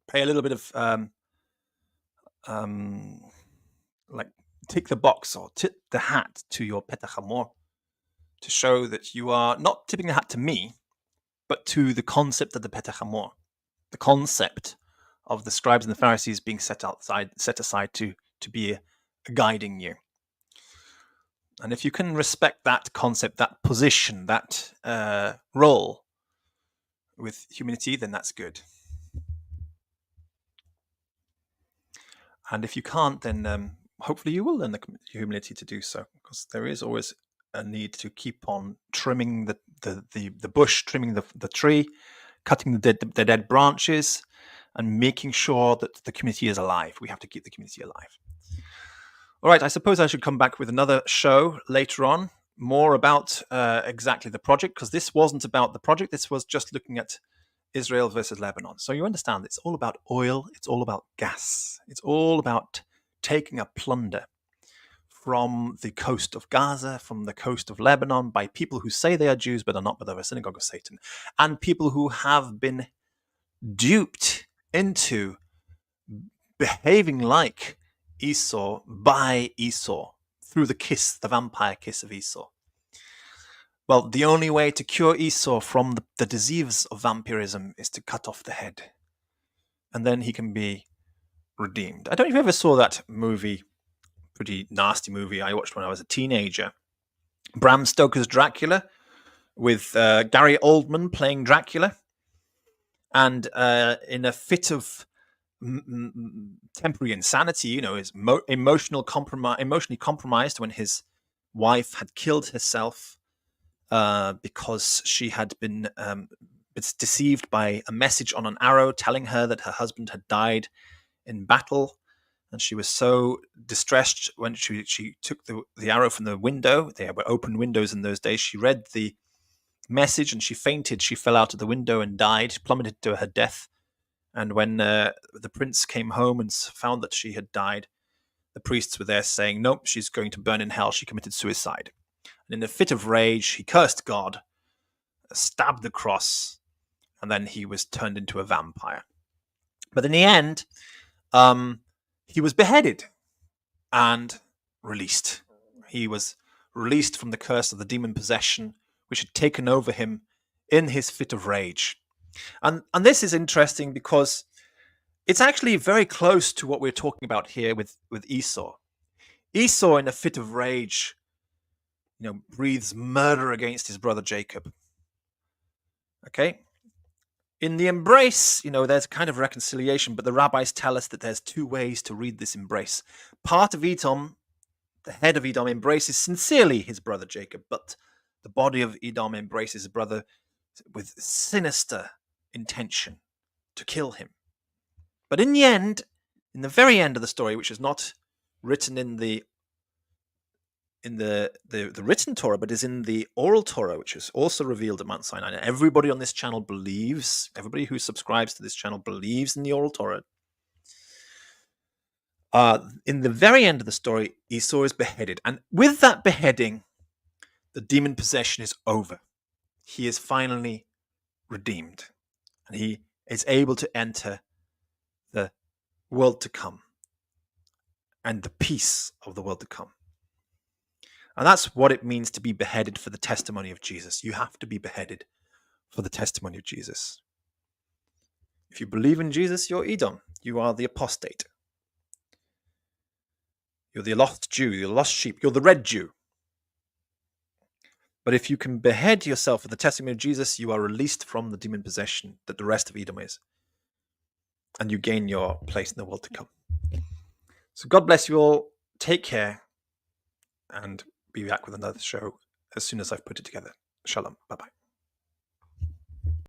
pay a little bit of like tick the box or tip the hat to your Petach Chamor to show that you are not tipping the hat to me, but to the concept of the Petach Chamor, the concept of the scribes and the Pharisees being set aside to be guiding you. And if you can respect that concept, that position, that role with humility, then that's good. And if you can't, then hopefully you will learn the humility to do so, because there is always a need to keep on trimming the bush, trimming the tree, cutting the dead branches, and making sure that the community is alive. We have to keep the community alive. All right, I suppose I should come back with another show later on, more about exactly the project, because this wasn't about the project. This was just looking at Israel versus Lebanon. So you understand, it's all about oil. It's all about gas. It's all about taking a plunder from the coast of Gaza, from the coast of Lebanon, by people who say they are Jews but are not, but they're a synagogue of Satan, and people who have been duped into behaving like Esau by Esau through the vampire kiss of Esau. Well, the only way to cure Esau from the disease of vampirism is to cut off the head. And then he can be redeemed. I don't know if you ever saw that movie, pretty nasty movie I watched when I was a teenager. Bram Stoker's Dracula, with Gary Oldman playing Dracula. And in a fit of temporary insanity, is emotionally compromised when his wife had killed herself because she had been deceived by a message on an arrow telling her that her husband had died in battle, and she was so distressed when she took the arrow from the window. There were open windows in those days. She read the message and she fainted. She fell out of the window and died, plummeted to her death. And when the prince came home and found that she had died, the priests were there saying, nope, she's going to burn in hell. She committed suicide. And in a fit of rage, he cursed God, stabbed the cross, and then he was turned into a vampire. But in the end, he was beheaded and released. He was released from the curse of the demon possession, which had taken over him in his fit of rage. And this is interesting because it's actually very close to what we're talking about here with Esau. Esau, in a fit of rage, breathes murder against his brother Jacob. Okay? In the embrace, there's kind of reconciliation, but the rabbis tell us that there's two ways to read this embrace. Part of Edom, the head of Edom, embraces sincerely his brother Jacob, but the body of Edom embraces his brother with sinister intention to kill him. But in the end, in the very end of the story, which is not written in the written Torah, but is in the oral Torah, which is also revealed at Mount Sinai. And everybody on this channel believes, everybody who subscribes to this channel believes in the oral Torah. In the very end of the story, Esau is beheaded. And with that beheading, the demon possession is over. He is finally redeemed. And he is able to enter the world to come and the peace of the world to come. And that's what it means to be beheaded for the testimony of Jesus. You have to be beheaded for the testimony of Jesus. If you believe in Jesus, you're Edom. You are the apostate. You're the lost Jew. You're the lost sheep. You're the red Jew. But if you can behead yourself for the testimony of Jesus, you are released from the demon possession that the rest of Edom is. And you gain your place in the world to come. So God bless you all. Take care. And be back with another show as soon as I've put it together. Shalom. Bye-bye.